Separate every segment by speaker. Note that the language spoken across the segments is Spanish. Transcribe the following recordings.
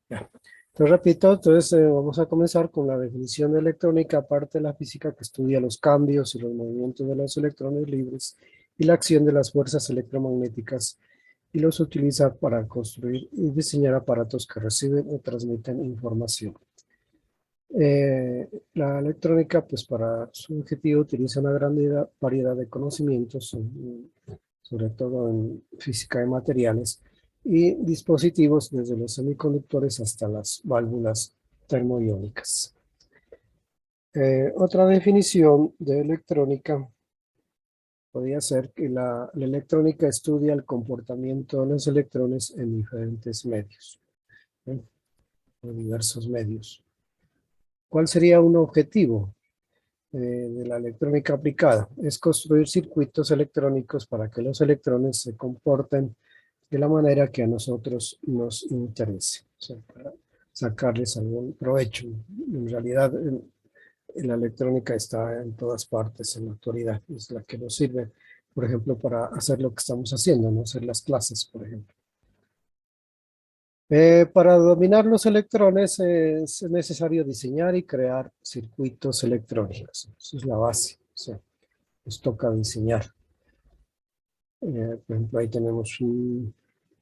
Speaker 1: Ya. Entonces repito, vamos a comenzar con la definición de electrónica, aparte de la física que estudia los cambios y los movimientos de los electrones libres y la acción de las fuerzas electromagnéticas y los utiliza para construir y diseñar aparatos que reciben y transmiten información. La electrónica, pues para su objetivo, utiliza una gran variedad de conocimientos, sobre todo en física de materiales, y dispositivos desde los semiconductores hasta las válvulas termoiónicas. Otra definición de electrónica podría ser que la electrónica estudia el comportamiento de los electrones en diferentes medios, ¿eh? En diversos medios. ¿Cuál sería un objetivo de la electrónica aplicada? Es construir circuitos electrónicos para que los electrones se comporten de la manera que a nosotros nos interese, o sea, para sacarles algún provecho. En realidad, la electrónica está en todas partes en la actualidad, es la que nos sirve, por ejemplo, para hacer lo que estamos haciendo, ¿no? Hacer las clases, por ejemplo. Para dominar los electrones es necesario diseñar y crear circuitos electrónicos. Esa es la base. O sea, nos toca diseñar. Por ejemplo, ahí tenemos un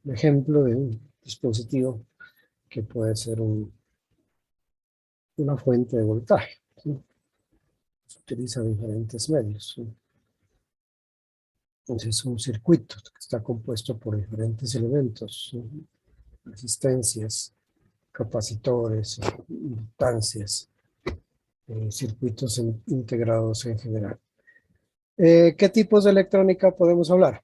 Speaker 1: ejemplo de un dispositivo que puede ser una fuente de voltaje, ¿sí? Se utiliza diferentes medios, ¿sí? Entonces es un circuito que está compuesto por diferentes elementos, ¿sí? Resistencias, capacitores, inductancias, circuitos integrados en general. ¿Qué tipos de electrónica podemos hablar?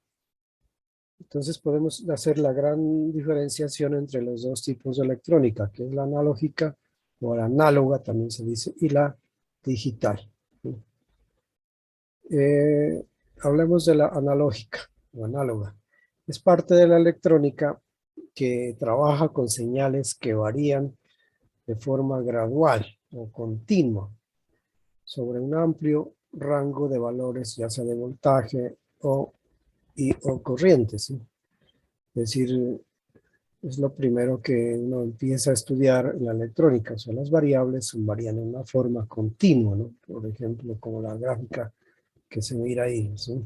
Speaker 1: Entonces podemos hacer la gran diferenciación entre los dos tipos de electrónica, que es la analógica o la análoga también se dice, y la digital. Eh, Hablemos de la analógica o análoga. Es parte de la electrónica que trabaja con señales que varían de forma gradual o continua sobre un amplio rango de valores, ya sea de voltaje o corriente, ¿sí? Es decir, es lo primero que uno empieza a estudiar en la electrónica. O sea, las variables varían en una forma continua, ¿no? Por ejemplo, como la gráfica que se mira ahí, ¿sí?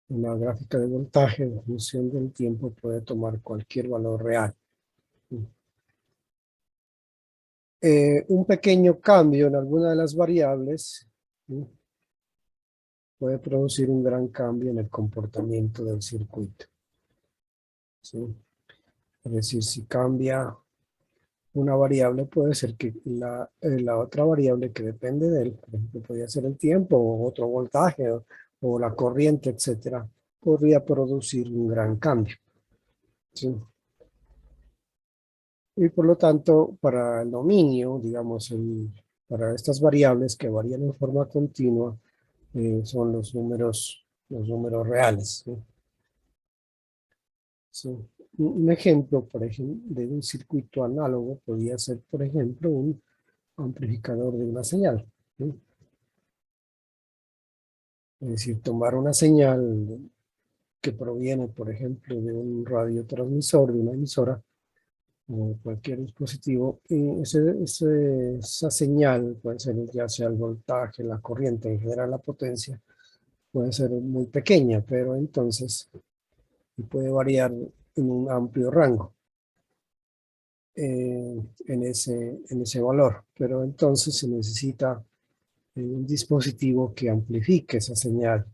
Speaker 1: Una gráfica de voltaje en función del tiempo puede tomar cualquier valor real. Un pequeño cambio en alguna de las variables, ¿sí? Puede producir un gran cambio en el comportamiento del circuito, ¿sí? Es decir, si cambia una variable, puede ser que la otra variable que depende de él, por ejemplo, podría ser el tiempo o otro voltaje o la corriente, etcétera, podría producir un gran cambio, ¿sí? Y por lo tanto, para el dominio, digamos, para estas variables que varían en forma continua, son los números reales, ¿sí? Sí. Un ejemplo, por ejemplo, de un circuito análogo podría ser, por ejemplo, un amplificador de una señal, ¿sí? Es decir, tomar una señal que proviene, por ejemplo, de un radiotransmisor, de una emisora, o cualquier dispositivo, y esa señal puede ser ya sea el voltaje, la corriente, en general la potencia, puede ser muy pequeña, pero entonces puede variar en un amplio rango en ese valor, pero entonces se necesita un dispositivo que amplifique esa señal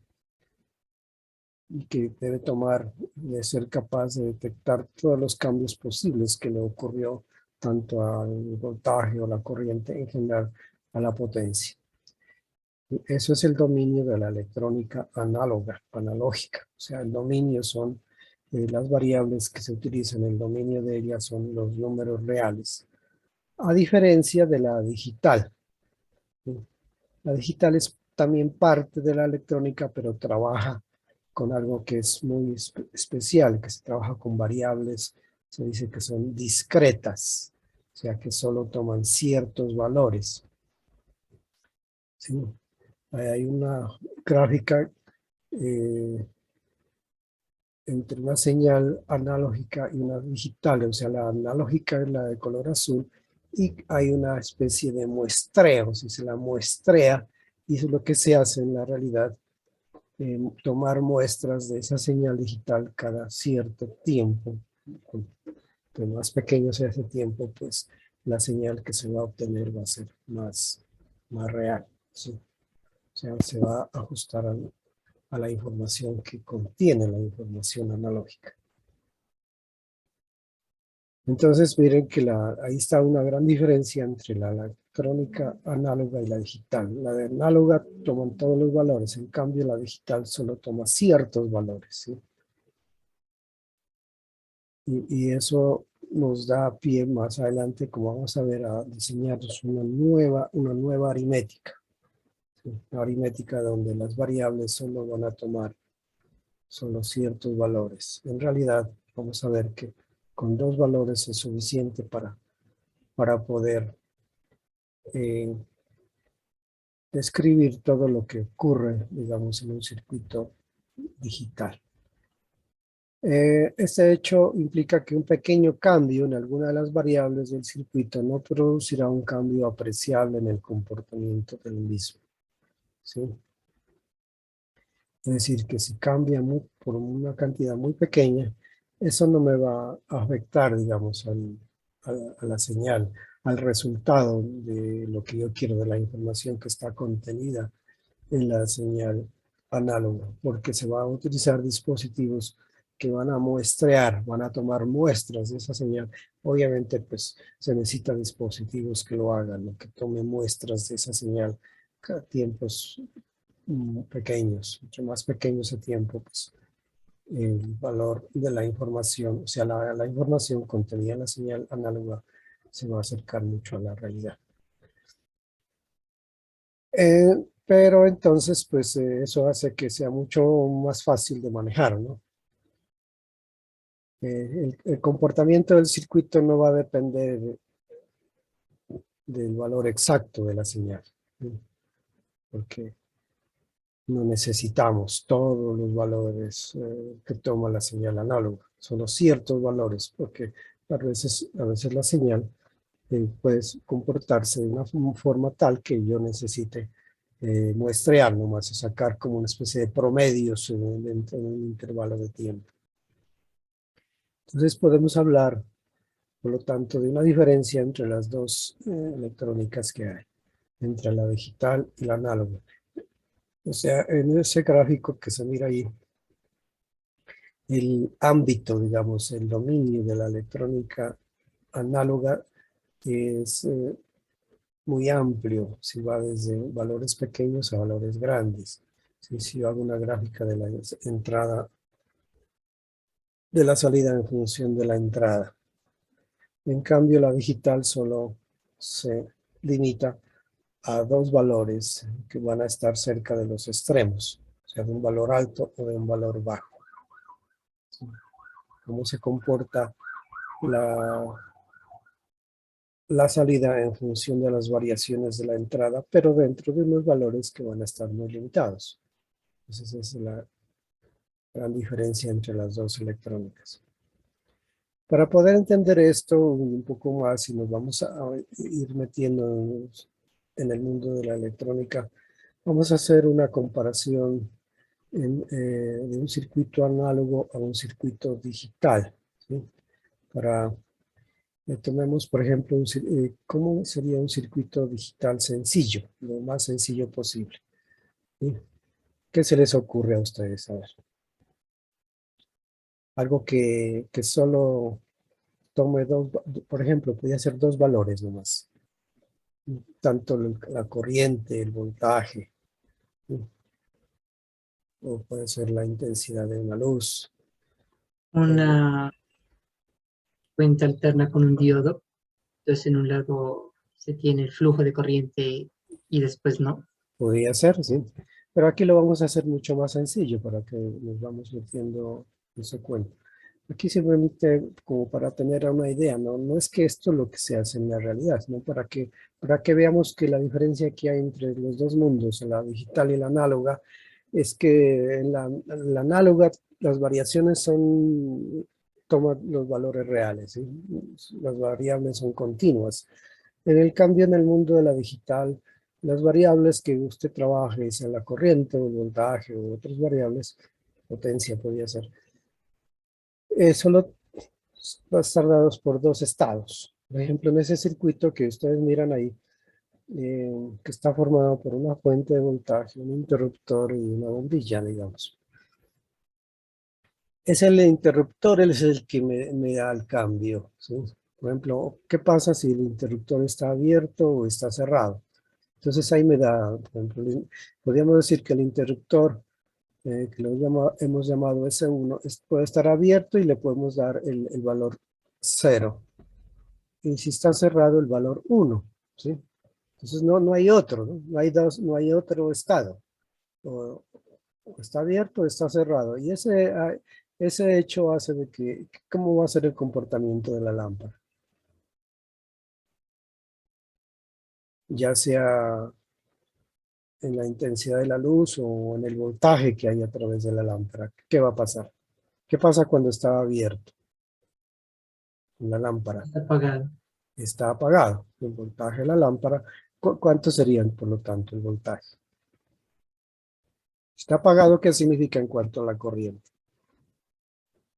Speaker 1: y que debe ser capaz de detectar todos los cambios posibles que le ocurrió tanto al voltaje o la corriente en general a la potencia. Eso es el dominio de la electrónica análoga, analógica. O sea, el dominio son las variables que se utilizan, el dominio de ellas son los números reales, a diferencia de la digital. La digital es también parte de la electrónica, pero trabaja con algo que es muy especial, que se trabaja con variables, se dice que son discretas, o sea que solo toman ciertos valores, ¿sí? Hay una gráfica eh, entre una señal analógica y una digital, o sea, la analógica es la de color azul, y hay una especie de muestreo, si se la muestrea, y eso es lo que se hace en la realidad, tomar muestras de esa señal digital cada cierto tiempo. Cuanto más pequeño sea ese tiempo, pues la señal que se va a obtener va a ser más real, ¿sí? O sea, se va a ajustar a la información que contiene la información analógica. Entonces miren que ahí está una gran diferencia entre la electrónica análoga y la digital. La de análoga toma todos los valores, en cambio la digital solo toma ciertos valores, ¿sí? Y eso nos da pie más adelante, como vamos a ver, a diseñarnos una nueva aritmética. ¿Sí? Una aritmética donde las variables solo van a tomar solo ciertos valores. En realidad, vamos a ver que con 2 valores es suficiente para poder describir todo lo que ocurre, digamos, en un circuito digital. Este hecho implica que un pequeño cambio en alguna de las variables del circuito no producirá un cambio apreciable en el comportamiento del mismo, ¿sí? Es decir, que si cambia por una cantidad muy pequeña, eso no me va a afectar, digamos, a la señal, al resultado de lo que yo quiero, de la información que está contenida en la señal análoga, porque se van a utilizar dispositivos que van a muestrear, van a tomar muestras de esa señal. Obviamente, pues, se necesitan dispositivos que lo hagan, ¿no? Que tomen muestras de esa señal a tiempos pequeños, mucho más pequeños a tiempo, pues, el valor de la información, o sea, la información contenida en la señal análoga se va a acercar mucho a la realidad. Pero entonces, pues eso hace que sea mucho más fácil de manejar, ¿no? El comportamiento del circuito no va a depender del valor exacto de la señal, ¿sí? Porque no necesitamos todos los valores que toma la señal análoga, solo ciertos valores, porque a veces la señal puede comportarse de una forma tal que yo necesite muestrear nomás, sacar como una especie de promedios dentro de un intervalo de tiempo. Entonces podemos hablar, por lo tanto, de una diferencia entre las dos electrónicas que hay, entre la digital y la análoga. O sea, en ese gráfico que se mira ahí, el ámbito, digamos, el dominio de la electrónica análoga es muy amplio, si va desde valores pequeños a valores grandes. Si yo hago una gráfica de la entrada, de la salida en función de la entrada. En cambio, la digital solo se limita a 2 valores que van a estar cerca de los extremos, o sea, de un valor alto o de un valor bajo. ¿Sí? Cómo se comporta la salida en función de las variaciones de la entrada, pero dentro de unos valores que van a estar muy limitados. Entonces, esa es la gran diferencia entre las dos electrónicas. Para poder entender esto un poco más, y nos vamos a ir metiendo en el mundo de la electrónica, vamos a hacer una comparación de un circuito análogo a un circuito digital, ¿sí? Para tomemos, por ejemplo, ¿cómo sería un circuito digital sencillo? Lo más sencillo posible, ¿sí? ¿Qué se les ocurre a ustedes? A ver, algo que solo tome por ejemplo, podría ser 2 valores nomás, tanto la corriente, el voltaje, ¿sí? O puede ser la intensidad de una luz.
Speaker 2: Una cuenta alterna con un diodo. Entonces en un lado se tiene el flujo de corriente y después no.
Speaker 1: Podría ser, sí. Pero aquí lo vamos a hacer mucho más sencillo para que nos vamos metiendo en su cuenta. Aquí simplemente como para tener una idea, ¿no? No es que esto es lo que se hace en la realidad, sino para que veamos que la diferencia que hay entre los dos mundos, la digital y la análoga, es que en la análoga las variaciones toman los valores reales, ¿sí? Las variables son continuas. En el cambio, en el mundo de la digital, las variables que usted trabaje, sea la corriente o el voltaje o otras variables, potencia podría ser, solo van a estar dados por dos estados. Por ejemplo, en ese circuito que ustedes miran ahí, que está formado por una fuente de voltaje, un interruptor y una bombilla, digamos. Es el interruptor, es el que me da el cambio, ¿sí? Por ejemplo, ¿qué pasa si el interruptor está abierto o está cerrado? Entonces ahí me da, por ejemplo, podríamos decir que el interruptor, que hemos llamado S1, puede estar abierto y le podemos dar el valor 0. Y si está cerrado, el valor 1, ¿sí? Entonces no hay otro, ¿no? No hay otro estado. O está abierto o está cerrado. Y ese hecho hace de que, ¿cómo va a ser el comportamiento de la lámpara? Ya sea en la intensidad de la luz o en el voltaje que hay a través de la lámpara. ¿Qué va a pasar? ¿Qué pasa cuando está abierto la lámpara?
Speaker 2: Está apagado.
Speaker 1: Está apagado. El voltaje de la lámpara, ¿cuánto serían, por lo tanto, el voltaje? Está apagado, ¿qué significa en cuanto a la corriente?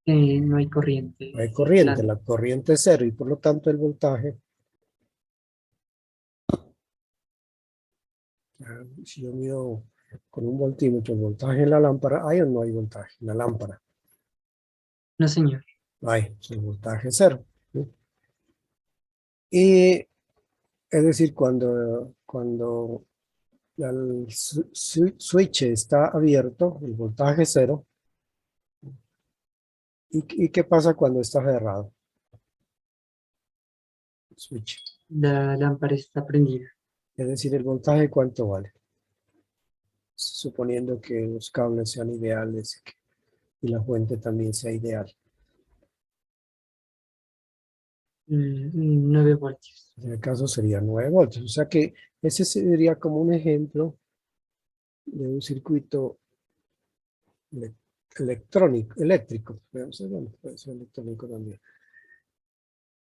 Speaker 2: No hay corriente
Speaker 1: No hay corriente,
Speaker 2: circulando.
Speaker 1: la corriente es cero y por lo tanto el voltaje, si yo mido con un voltímetro el voltaje en la lámpara, ¿hay o no hay voltaje en la lámpara?
Speaker 2: No, señor.
Speaker 1: Hay, el voltaje es cero, ¿sí? Y es decir, cuando el switch está abierto, el voltaje es cero. ¿Y qué pasa cuando está cerrado? El switch.
Speaker 2: La lámpara está prendida.
Speaker 1: Es decir, el voltaje, ¿cuánto vale? Suponiendo que los cables sean ideales y la fuente también sea ideal.
Speaker 2: 9 voltios.
Speaker 1: En el caso sería 9 voltios. O sea que ese sería como un ejemplo de un circuito electrónico, eléctrico. Bueno, puede ser electrónico también.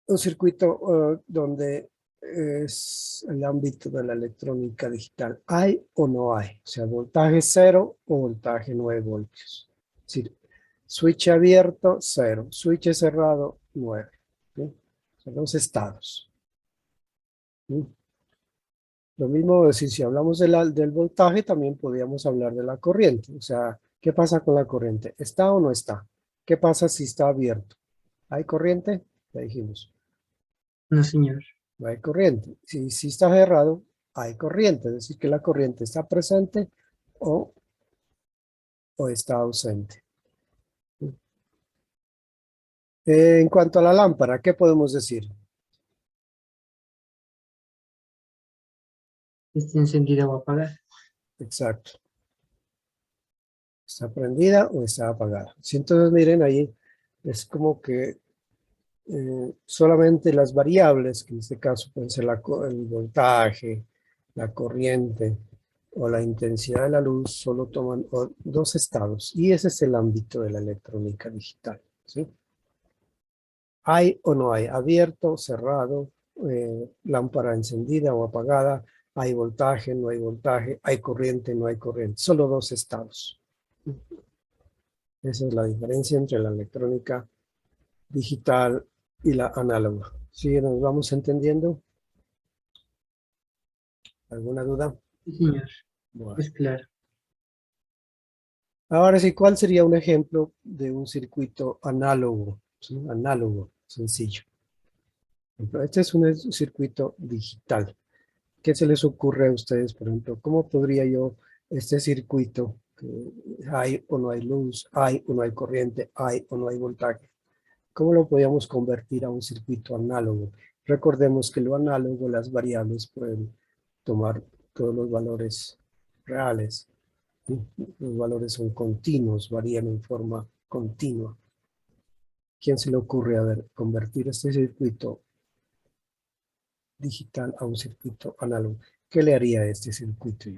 Speaker 1: Un circuito donde es el ámbito de la electrónica digital. ¿Hay o no hay? O sea, voltaje 0 o voltaje 9 voltios. Es decir, switch abierto, 0. Switch cerrado, 9. ¿Sí? Son los estados. ¿Sí? Lo mismo, si hablamos del voltaje, también podríamos hablar de la corriente. O sea, ¿qué pasa con la corriente? ¿Está o no está? ¿Qué pasa si está abierto? ¿Hay corriente? Ya dijimos,
Speaker 2: No, señor.
Speaker 1: no hay corriente. Si está cerrado, hay corriente. Es decir, que la corriente está presente o, o está ausente. En cuanto a la lámpara, ¿qué podemos decir?
Speaker 2: Está encendida o apagada.
Speaker 1: Exacto. ¿Está prendida o está apagada? Si entonces miren ahí, es como que solamente las variables, que en este caso pueden ser el voltaje, la corriente o la intensidad de la luz, solo toman dos estados. Y ese es el ámbito de la electrónica digital, ¿sí? ¿Hay o no hay? Abierto, cerrado, lámpara encendida o apagada, hay voltaje, no hay voltaje, hay corriente, no hay corriente. Solo dos estados. Esa es la diferencia entre la electrónica digital y la análoga. ¿Sí nos vamos entendiendo? ¿Alguna duda?
Speaker 2: Sí, señor.
Speaker 1: Bueno.
Speaker 2: Es claro.
Speaker 1: Ahora sí, ¿cuál sería un ejemplo de un circuito análogo? ¿Sí? Análogo, sencillo. Por ejemplo, este es un circuito digital. ¿Qué se les ocurre a ustedes, por ejemplo? ¿Cómo podría yo este circuito, que hay o no hay luz, hay o no hay corriente, hay o no hay voltaje? ¿Cómo lo podríamos convertir a un circuito análogo? Recordemos que lo análogo, las variables pueden tomar todos los valores reales. ¿Sí? Los valores son continuos, varían en forma continua. ¿Quién se le ocurre, a ver, convertir este circuito digital a un circuito análogo? ¿Qué le haría a este circuito?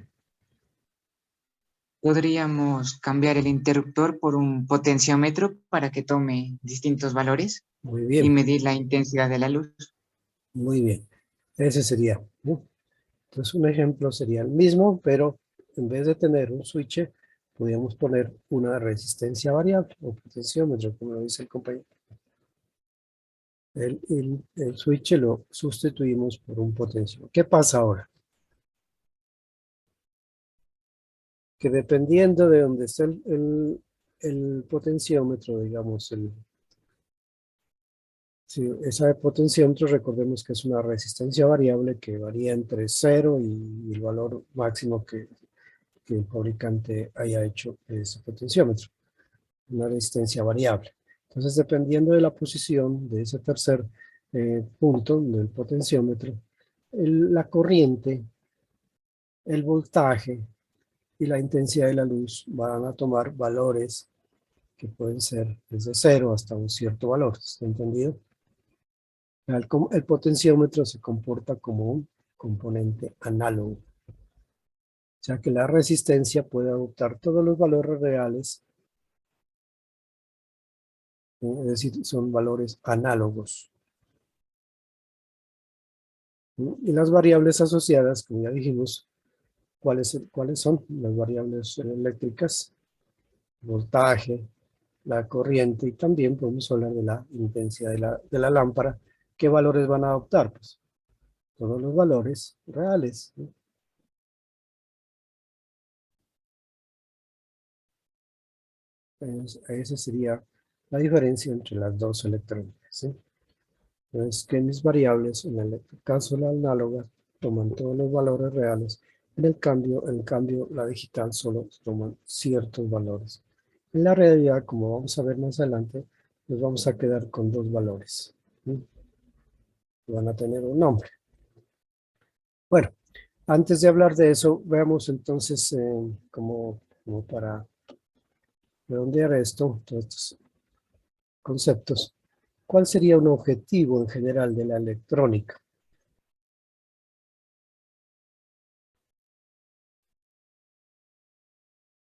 Speaker 3: ¿Podríamos cambiar el interruptor por un potenciómetro para que tome distintos valores
Speaker 1: Muy
Speaker 3: y
Speaker 1: bien,
Speaker 3: medir la intensidad de la luz?
Speaker 1: muy bien. Ese sería, ¿no? Entonces un ejemplo sería el mismo, pero en vez de tener un switch, podríamos poner una resistencia variable o potenciómetro, como lo dice el compañero. El switch lo sustituimos por un potenciómetro. ¿Qué pasa ahora? Que dependiendo de donde está el potenciómetro, digamos, si ese potenciómetro, recordemos que es una resistencia variable que varía entre 0 y el valor máximo que el fabricante haya hecho ese potenciómetro, una resistencia variable. Entonces, dependiendo de la posición de ese tercer punto del potenciómetro, la corriente, el voltaje y la intensidad de la luz van a tomar valores que pueden ser desde 0 hasta un cierto valor. ¿Está entendido? El potenciómetro se comporta como un componente análogo. O sea que la resistencia puede adoptar todos los valores reales, es decir, son valores análogos. Y las variables asociadas, como ya dijimos, ¿cuáles son? Las variables eléctricas, voltaje, la corriente, y también podemos hablar de la intensidad de la lámpara. ¿Qué valores van a adoptar? Pues todos los valores reales, ¿no? Esa sería la diferencia entre las dos electrónicas, ¿sí? Entonces, que mis variables, en el caso de la análoga, toman todos los valores reales. En cambio, la digital solo toman ciertos valores. En la realidad, como vamos a ver más adelante, nos vamos a quedar con dos valores, ¿sí? Van a tener un nombre. Bueno, antes de hablar de eso, veamos entonces como para redondear esto, todos estos conceptos. ¿Cuál sería un objetivo en general de la electrónica?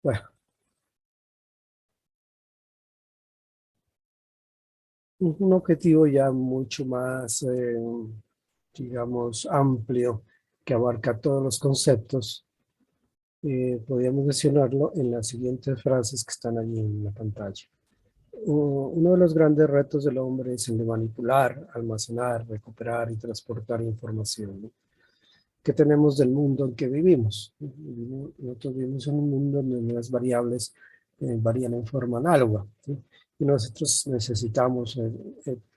Speaker 1: Bueno, un objetivo ya mucho más, digamos, amplio, que abarca todos los conceptos. Podríamos mencionarlo en las siguientes frases que están allí en la pantalla. Uno de los grandes retos del hombre es el de manipular, almacenar, recuperar y transportar información, ¿no? ¿Qué tenemos del mundo en que vivimos? Nosotros vivimos en un mundo donde las variables varían en forma análoga, ¿sí? Y nosotros necesitamos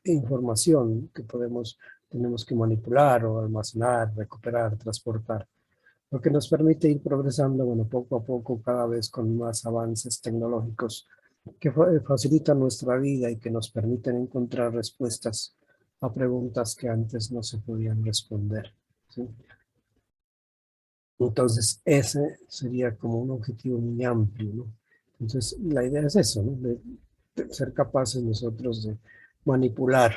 Speaker 1: información que tenemos que manipular o almacenar, recuperar, transportar, lo que nos permite ir progresando, bueno, poco a poco, cada vez con más avances tecnológicos que facilitan nuestra vida y que nos permiten encontrar respuestas a preguntas que antes no se podían responder, ¿sí? Entonces, ese sería como un objetivo muy amplio, ¿no? Entonces, la idea es eso, ¿no? De ser capaces nosotros de manipular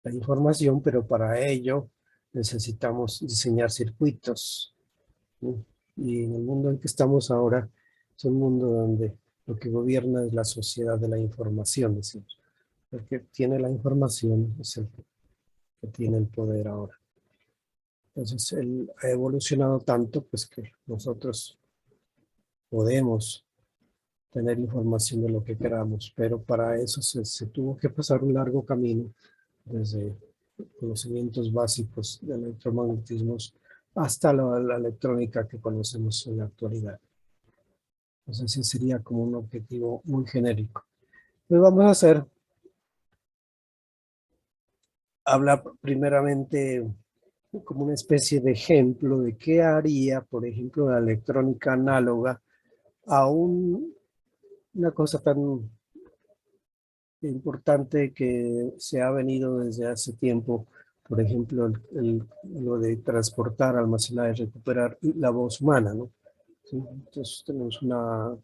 Speaker 1: la información, pero para ello necesitamos diseñar circuitos, ¿no? Y en el mundo en que estamos ahora, es un mundo donde lo que gobierna es la sociedad de la información, decimos. El que tiene la información es el que tiene el poder ahora. Entonces, él ha evolucionado tanto, pues que nosotros podemos tener información de lo que queramos, pero para eso se tuvo que pasar un largo camino desde conocimientos básicos de electromagnetismos hasta la electrónica que conocemos en la actualidad. Entonces ese sería como un objetivo muy genérico. Pues vamos a hablar primeramente como una especie de ejemplo de qué haría, por ejemplo, la electrónica análoga a una cosa tan importante que se ha venido desde hace tiempo, por ejemplo, lo de transportar, almacenar y recuperar la voz humana, ¿no? ¿Sí? Entonces tenemos una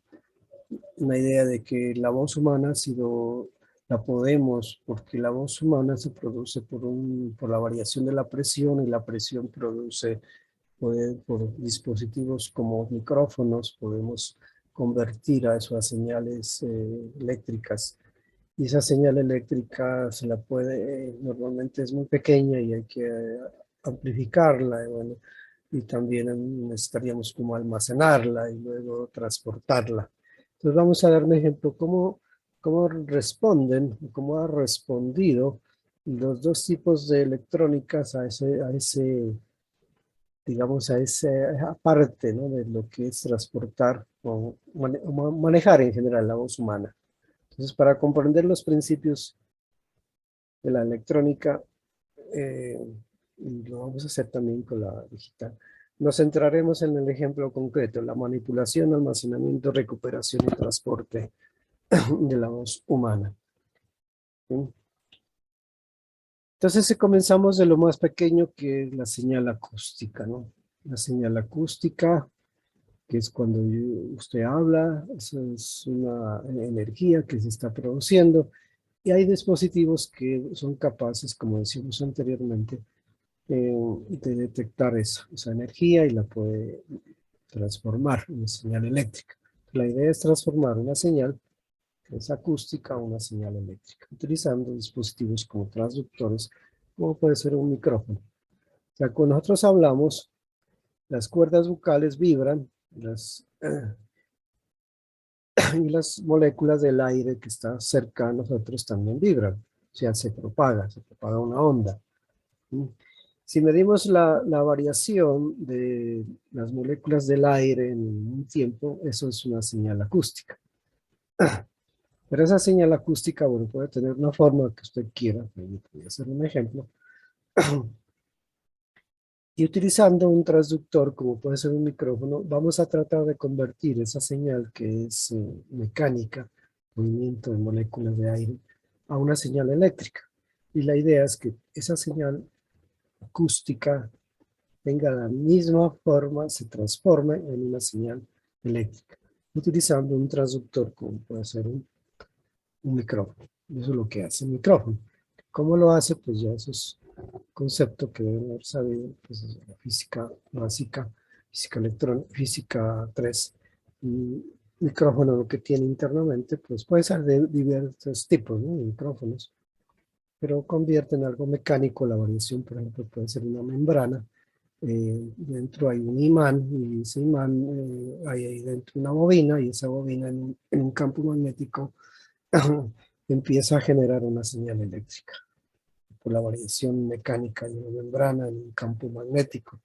Speaker 1: idea de que la voz humana la podemos, porque la voz humana se produce por la variación de la presión y la presión produce por dispositivos como micrófonos, podemos convertir a eso a señales eléctricas. Y esa señal eléctrica se la puede, normalmente es muy pequeña y hay que amplificarla, y bueno, y también necesitaríamos como almacenarla y luego transportarla. Entonces vamos a dar un ejemplo, cómo responden, cómo ha respondido los dos tipos de electrónicas a ese digamos, a esa parte, ¿no? De lo que es transportar o manejar en general la voz humana. Entonces, para comprender los principios de la electrónica, y lo vamos a hacer también con la digital, nos centraremos en el ejemplo concreto, la manipulación, almacenamiento, recuperación y transporte de la voz humana. ¿Sí? Entonces comenzamos de lo más pequeño, que es la señal acústica, ¿no? La señal acústica, que es cuando usted habla, eso es una energía que se está produciendo, y hay dispositivos que son capaces, como decimos anteriormente, de detectar esa energía y la puede transformar en señal eléctrica. La idea es transformar una señal que es acústica a una señal eléctrica, utilizando dispositivos como transductores, como puede ser un micrófono. O sea, cuando nosotros hablamos, las cuerdas vocales vibran, y las moléculas del aire que está cerca a nosotros también vibran, o sea, se propaga una onda. Si medimos la variación de las moléculas del aire en un tiempo, eso es una señal acústica. Pero esa señal acústica, bueno, puede tener una forma que usted quiera, voy a hacer un ejemplo, y utilizando un transductor, como puede ser un micrófono, vamos a tratar de convertir esa señal que es mecánica, movimiento de moléculas de aire, a una señal eléctrica. Y la idea es que esa señal acústica tenga la misma forma, se transforme en una señal eléctrica, utilizando un transductor como puede ser un micrófono. Eso es lo que hace el micrófono. ¿Cómo lo hace? Pues ya eso es concepto que deben haber sabido, pues la física básica, física electrónica, física 3. Y micrófono lo que tiene internamente, pues puede ser de diversos tipos, ¿no? De micrófonos, pero convierte en algo mecánico. La variación, por ejemplo, puede ser una membrana. Dentro hay un imán, y ese imán hay ahí dentro una bobina, y esa bobina en un campo magnético empieza a generar una señal eléctrica por la variación mecánica de una membrana en un campo magnético.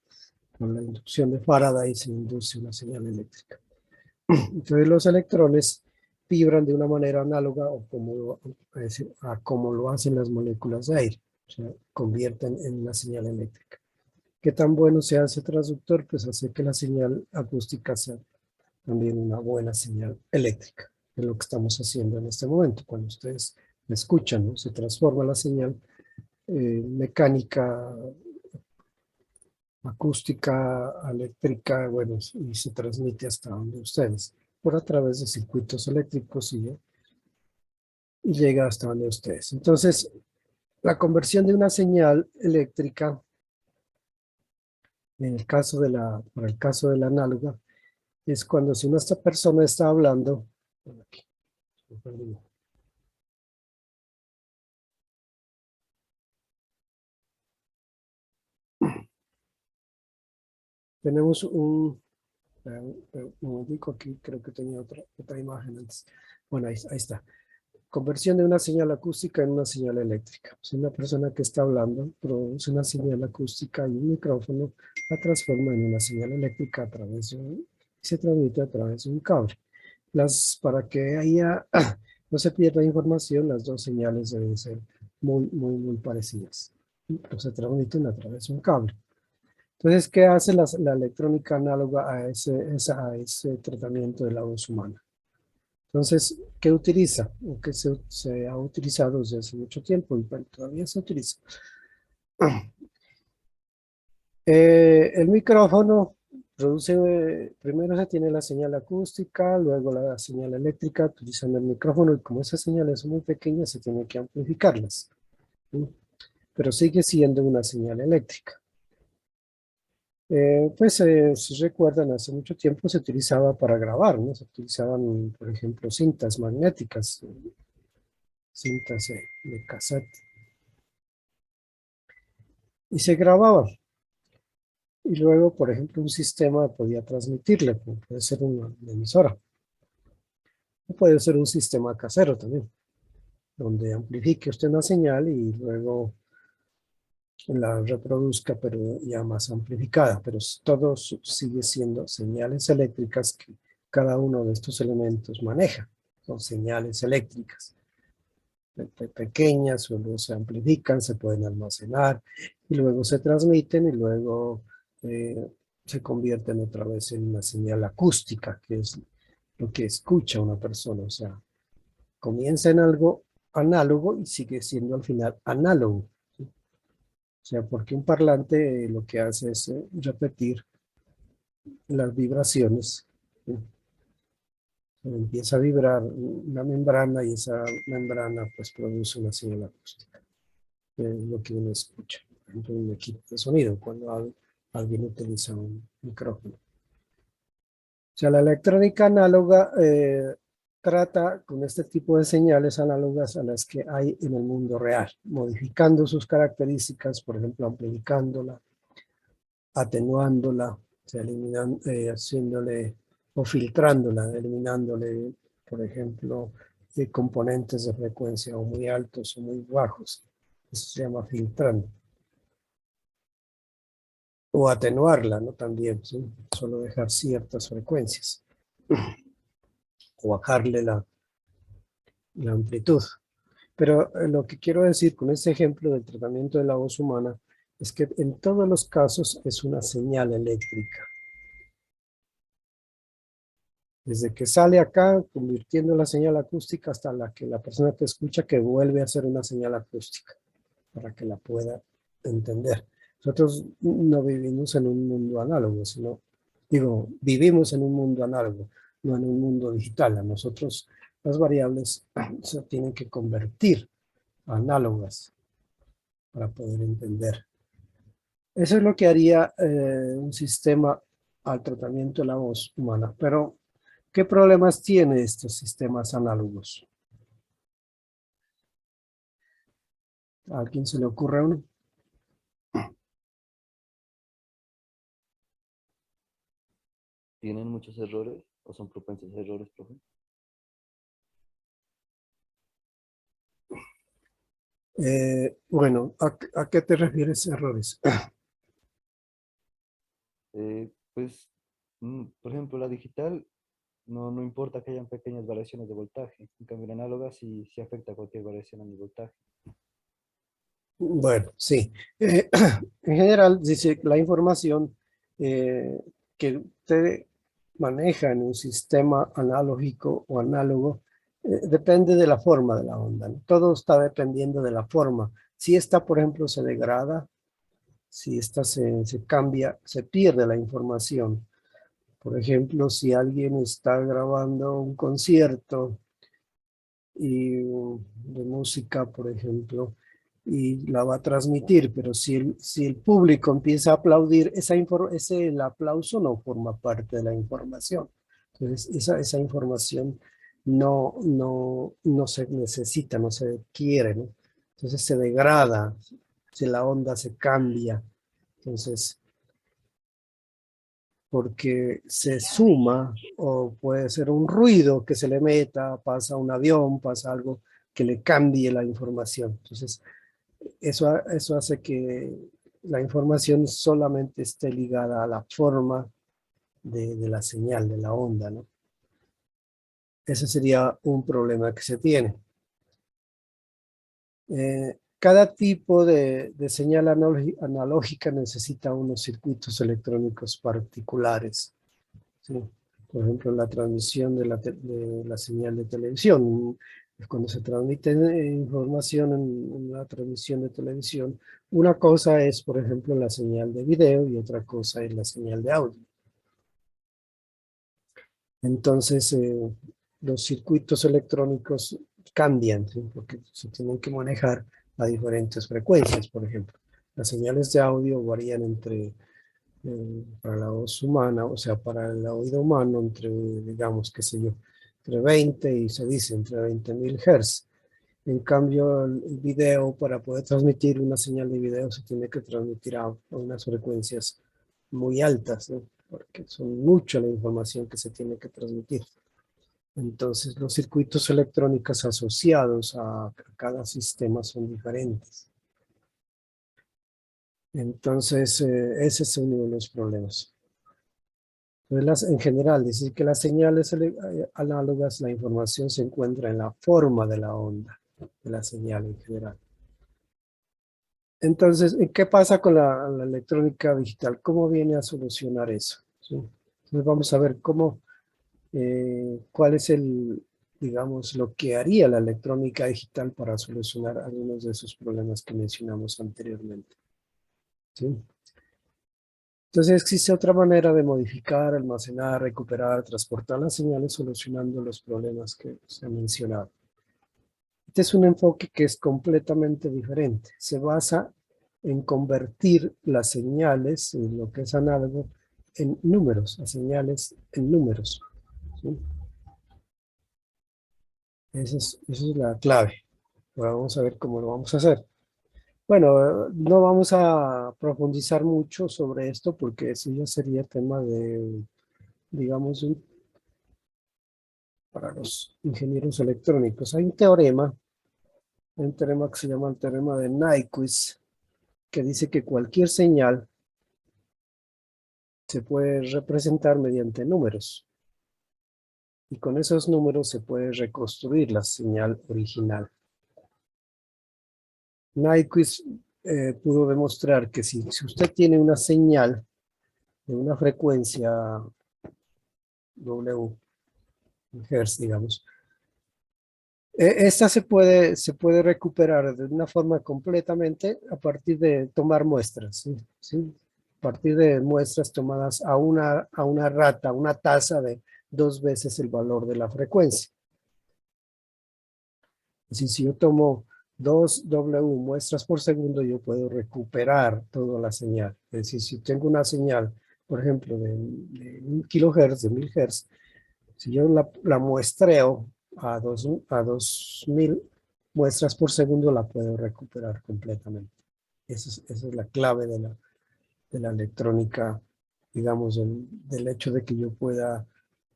Speaker 1: Con la inducción de Faraday se induce una señal eléctrica. Entonces los electrones vibran de una manera análoga a como lo hacen las moléculas de aire, o sea, convierten en una señal eléctrica. ¿Qué tan bueno sea ese transductor? Pues hace que la señal acústica sea también una buena señal eléctrica. Es lo que estamos haciendo en este momento. Cuando ustedes me escuchan, ¿no? Se transforma la señal mecánica, acústica, eléctrica, bueno, y se transmite hasta donde ustedes, por a través de circuitos eléctricos, y llega hasta donde ustedes. Entonces, la conversión de una señal eléctrica, en el caso para el caso de la análoga, es cuando si esta persona está hablando, aquí, tenemos un momentico, aquí creo que tenía otra imagen antes. Bueno, ahí está. Conversión de una señal acústica en una señal eléctrica. Si una persona que está hablando produce una señal acústica y un micrófono la transforma en una señal eléctrica y se transmite a través de un cable. Para que no se pierda información, las dos señales deben ser muy parecidas. Pero se transmiten a través de un cable. Entonces, ¿qué hace la electrónica análoga a ese tratamiento de la voz humana? Entonces, ¿qué utiliza? O que se ha utilizado desde hace mucho tiempo y todavía se utiliza. El micrófono produce, primero se tiene la señal acústica, luego la señal eléctrica utilizando el micrófono, y como esas señales son muy pequeñas se tiene que amplificarlas. ¿Sí? Pero sigue siendo una señal eléctrica. Si recuerdan, hace mucho tiempo se utilizaba para grabar, ¿no? Se utilizaban, por ejemplo, cintas magnéticas, cintas de cassette, y se grababan. Y luego, por ejemplo, un sistema podía transmitirle, como puede ser una emisora, o puede ser un sistema casero también, donde amplifique usted una señal y luego la reproduzca, pero ya más amplificada. Pero todo sigue siendo señales eléctricas que cada uno de estos elementos maneja. Son señales eléctricas pequeñas, luego se amplifican, se pueden almacenar y luego se transmiten y luego se convierten otra vez en una señal acústica, que es lo que escucha una persona. O sea, comienza en algo análogo y sigue siendo al final análogo. ¿Sí? O sea, porque un parlante lo que hace es repetir las vibraciones. ¿Sí? Empieza a vibrar una membrana y esa membrana pues produce una señal acústica. Es lo que uno escucha en un equipo de sonido cuando alguien utiliza un micrófono. O sea, la electrónica análoga trata con este tipo de señales análogas a las que hay en el mundo real, modificando sus características, por ejemplo, amplificándola, atenuándola, o sea, haciéndole o filtrándola, eliminándole, por ejemplo, componentes de frecuencia o muy altos o muy bajos. Eso se llama filtrando. O atenuarla, ¿no? También, ¿sí? Solo dejar ciertas frecuencias. O bajarle la amplitud. Pero lo que quiero decir con este ejemplo del tratamiento de la voz humana es que en todos los casos es una señal eléctrica. Desde que sale acá, convirtiendo la señal acústica hasta la que la persona te escucha que vuelve a hacer una señal acústica para que la pueda entender. Nosotros no vivimos en un mundo análogo, sino, vivimos en un mundo análogo, no en un mundo digital. A nosotros las variables se tienen que convertir a análogas para poder entender. Eso es lo que haría un sistema al tratamiento de la voz humana. Pero, ¿qué problemas tiene estos sistemas análogos? ¿A alguien se le ocurre uno?
Speaker 4: ¿Tienen muchos errores o son propensos a errores, profe?
Speaker 1: Bueno, ¿a qué te refieres errores?
Speaker 4: Pues, por ejemplo, la digital no importa que hayan pequeñas variaciones de voltaje. En cambio, la análoga sí afecta cualquier variación en el voltaje.
Speaker 1: Bueno, sí. En general, dice la información que usted maneja en un sistema analógico o análogo depende de la forma de la onda, ¿no? Todo está dependiendo de la forma. Si esta, por ejemplo, se degrada, si esta se cambia, se pierde la información. Por ejemplo, si alguien está grabando un concierto de música, por ejemplo, y la va a transmitir, pero si el público empieza a aplaudir, el aplauso no forma parte de la información. Entonces, esa información no se necesita, no se quiere, ¿no? Entonces se degrada, si la onda se cambia. Entonces, porque se suma o puede ser un ruido que se le meta, pasa un avión, pasa algo que le cambie la información. Entonces, eso hace que la información solamente esté ligada a la forma de la señal, de la onda, ¿no? Ese sería un problema que se tiene. Cada tipo de señal analógica necesita unos circuitos electrónicos particulares, ¿sí? Por ejemplo, la transmisión de la señal de televisión. Cuando se transmite información en una transmisión de televisión, una cosa es, por ejemplo, la señal de video y otra cosa es la señal de audio. Entonces, los circuitos electrónicos cambian, ¿sí? Porque se tienen que manejar a diferentes frecuencias, por ejemplo. Las señales de audio varían entre para la voz humana, o sea, para el oído humano, entre, digamos, qué sé yo, entre 20 y se dice entre 20.000 Hz. En cambio, el video, para poder transmitir una señal de video, se tiene que transmitir a unas frecuencias muy altas, ¿no? Porque son mucha la información que se tiene que transmitir. Entonces, los circuitos electrónicos asociados a cada sistema son diferentes. Entonces, ese es uno de los problemas. Entonces, en general, decir que las señales análogas, la información se encuentra en la forma de la onda, de la señal en general. Entonces, ¿qué pasa con la electrónica digital? ¿Cómo viene a solucionar eso? ¿Sí? Entonces, vamos a ver cuál es digamos, lo que haría la electrónica digital para solucionar algunos de esos problemas que mencionamos anteriormente. ¿Sí? Entonces existe otra manera de modificar, almacenar, recuperar, transportar las señales solucionando los problemas que se han mencionado. Este es un enfoque que es completamente diferente. Se basa en convertir las señales, en lo que es análogo, en números, a señales en números. ¿Sí? Esa es la clave. Ahora vamos a ver cómo lo vamos a hacer. Bueno, no vamos a profundizar mucho sobre esto porque eso ya sería tema de, digamos, para los ingenieros electrónicos. Hay un teorema que se llama el teorema de Nyquist, que dice que cualquier señal se puede representar mediante números. Y con esos números se puede reconstruir la señal original. Nyquist pudo demostrar que si usted tiene una señal de una frecuencia W, Hertz, digamos, esta se puede recuperar de una forma completamente a partir de tomar muestras, ¿sí? ¿Sí? A partir de muestras tomadas a una una tasa de 2 veces el valor de la frecuencia. Así, si yo tomo 2 W muestras por segundo, yo puedo recuperar toda la señal. Es decir, si tengo una señal, por ejemplo, de 1 kilohertz, de 1000 Hz, si yo la muestreo a 2000 muestras por segundo, la puedo recuperar completamente. Esa es la clave de la electrónica, digamos, del hecho de que yo pueda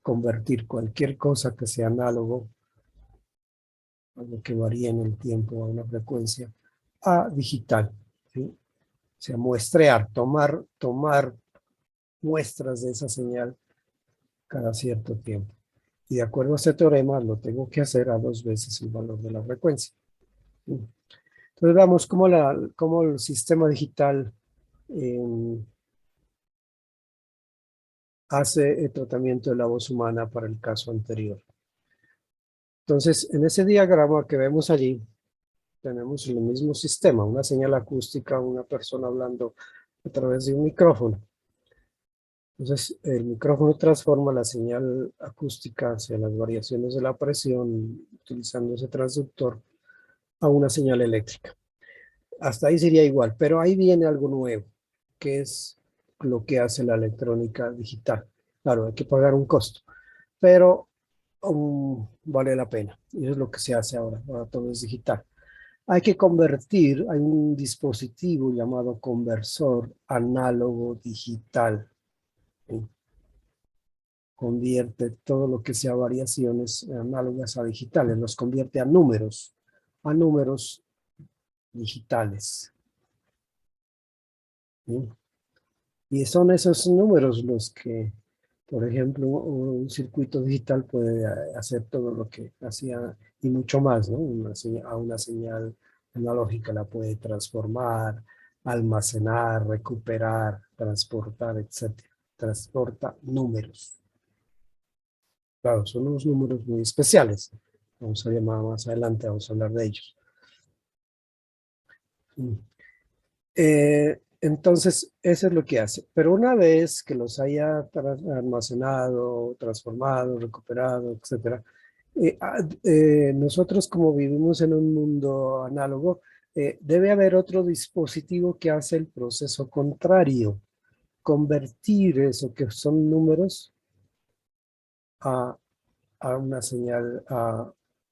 Speaker 1: convertir cualquier cosa que sea análogo, algo que varíe en el tiempo a una frecuencia, a digital. ¿Sí? O sea, muestrear, tomar muestras de esa señal cada cierto tiempo. Y de acuerdo a este teorema, lo tengo que hacer a 2 veces el valor de la frecuencia. Entonces, veamos cómo el sistema digital hace el tratamiento de la voz humana para el caso anterior. Entonces, en ese diagrama que vemos allí, tenemos el mismo sistema, una señal acústica, una persona hablando a través de un micrófono. Entonces, el micrófono transforma la señal acústica hacia las variaciones de la presión, utilizando ese transductor, a una señal eléctrica. Hasta ahí sería igual, pero ahí viene algo nuevo, que es lo que hace la electrónica digital. Claro, hay que pagar un costo, pero vale la pena. Y eso es lo que se hace ahora todo es digital. Hay que convertir, hay un dispositivo llamado conversor análogo digital. ¿Sí? Convierte todo lo que sea variaciones análogas a digitales, los convierte a números digitales. ¿Sí? Y son esos números los que, por ejemplo, un circuito digital puede hacer todo lo que hacía y mucho más, ¿no? A una señal analógica la puede transformar, almacenar, recuperar, transportar, etc. Transporta números. Claro, son unos números muy especiales. Vamos a llamar más adelante, vamos a hablar de ellos. Entonces, eso es lo que hace. Pero una vez que los haya almacenado, transformado, recuperado, etc., nosotros como vivimos en un mundo análogo, debe haber otro dispositivo que hace el proceso contrario. convertir eso que son números a una señal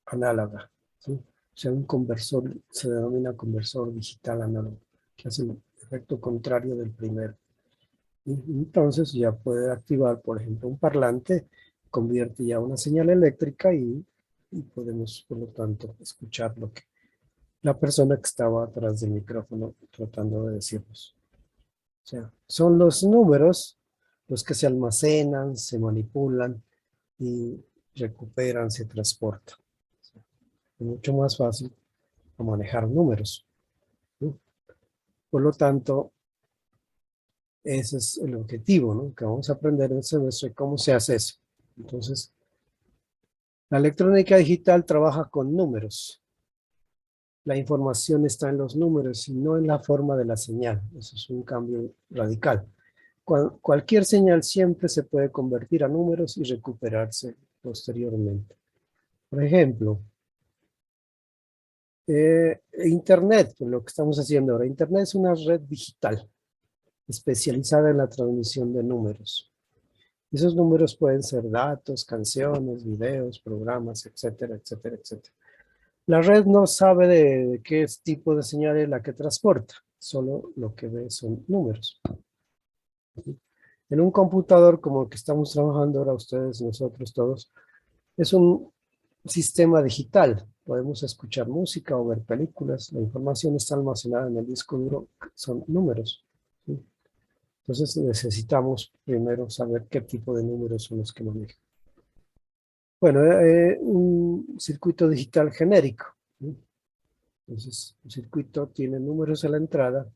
Speaker 1: análoga, ¿sí? O sea, un conversor se denomina conversor digital análogo, que hace el efecto contrario del primero. Y entonces ya puede activar, por ejemplo, un parlante, convierte ya una señal eléctrica y podemos, por lo tanto, escuchar lo que la persona que estaba atrás del micrófono tratando de decirnos. O sea, son los números los que se almacenan, se manipulan y recuperan, se transportan. Es mucho más fácil manejar números, ¿no? Por lo tanto, ese es el objetivo, ¿no? Que vamos a aprender en el semestre cómo se hace eso. Entonces, la electrónica digital trabaja con números. La información está en los números y no en la forma de la señal. Eso es un cambio radical. Cualquier señal siempre se puede convertir a números y recuperarse posteriormente. Por ejemplo, Internet, lo que estamos haciendo ahora. Internet es una red digital especializada en la transmisión de números. Esos números pueden ser datos, canciones, videos, programas, etcétera, etcétera, etcétera. La red no sabe de qué tipo de señal es la que transporta, solo lo que ve son números. En un computador como el que estamos trabajando ahora ustedes, nosotros todos, es un sistema digital. Podemos escuchar música o ver películas. La información está almacenada en el disco duro, son números, ¿sí? Entonces necesitamos primero saber qué tipo de números son los que manejan. Bueno, un circuito digital genérico, ¿sí? Entonces, un circuito tiene números a la entrada,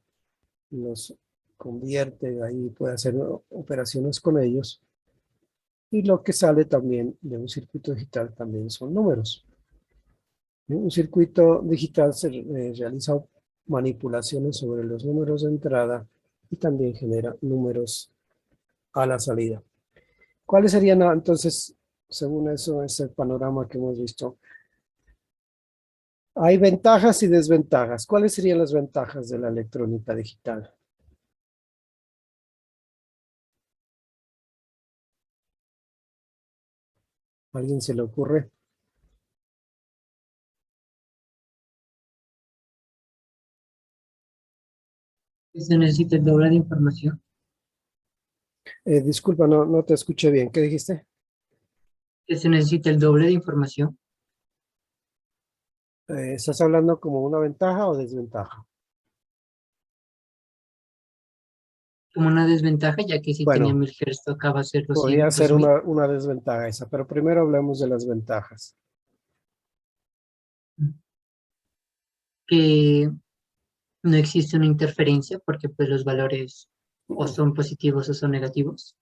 Speaker 1: los convierte, ahí puede hacer operaciones con ellos, y lo que sale también de un circuito digital también son números. Un circuito digital se realiza manipulaciones sobre los números de entrada y también genera números a la salida. ¿Cuáles serían entonces, según eso, ese panorama que hemos visto? Hay ventajas y desventajas. ¿Cuáles serían las ventajas de la electrónica digital? ¿A alguien se le ocurre?
Speaker 2: Se necesita el doble de información.
Speaker 1: Disculpa, no te escuché bien. ¿Qué dijiste?
Speaker 2: Que se necesita el doble de información.
Speaker 1: ¿Estás hablando como una ventaja o desventaja?
Speaker 2: Como una desventaja, ya que si tenía
Speaker 1: Bueno,
Speaker 2: 1000 Hz tocaba hacer
Speaker 1: podría ser
Speaker 2: 2000.
Speaker 1: una desventaja esa, pero primero hablemos de las ventajas.
Speaker 2: Que no existe una interferencia porque pues los valores o son positivos o son negativos.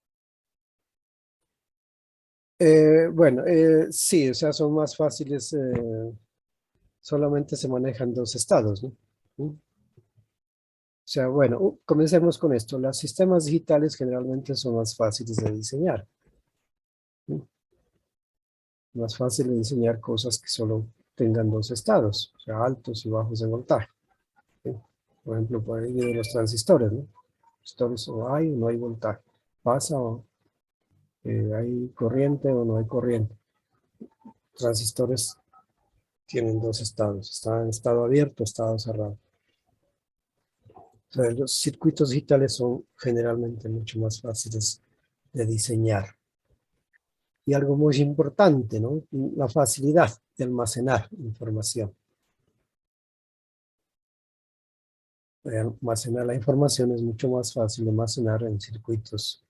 Speaker 1: Bueno, sí, o sea, son más fáciles, solamente se manejan dos estados, ¿no? O sea, bueno, comencemos con esto. Los sistemas digitales generalmente son más fáciles de diseñar, ¿no? Más fácil de diseñar cosas que solo tengan dos estados, o sea, altos y bajos de voltaje, ¿sí? Por ejemplo, por ahí de los transistores, ¿no? Transistores o hay o no hay voltaje. Pasa o hay corriente o no hay corriente. Transistores tienen dos estados, están en estado abierto, estado cerrado. O sea, los circuitos digitales son generalmente mucho más fáciles de diseñar. Y algo muy importante, ¿no? La facilidad de almacenar información. Almacenar la información es mucho más fácil de almacenar en circuitos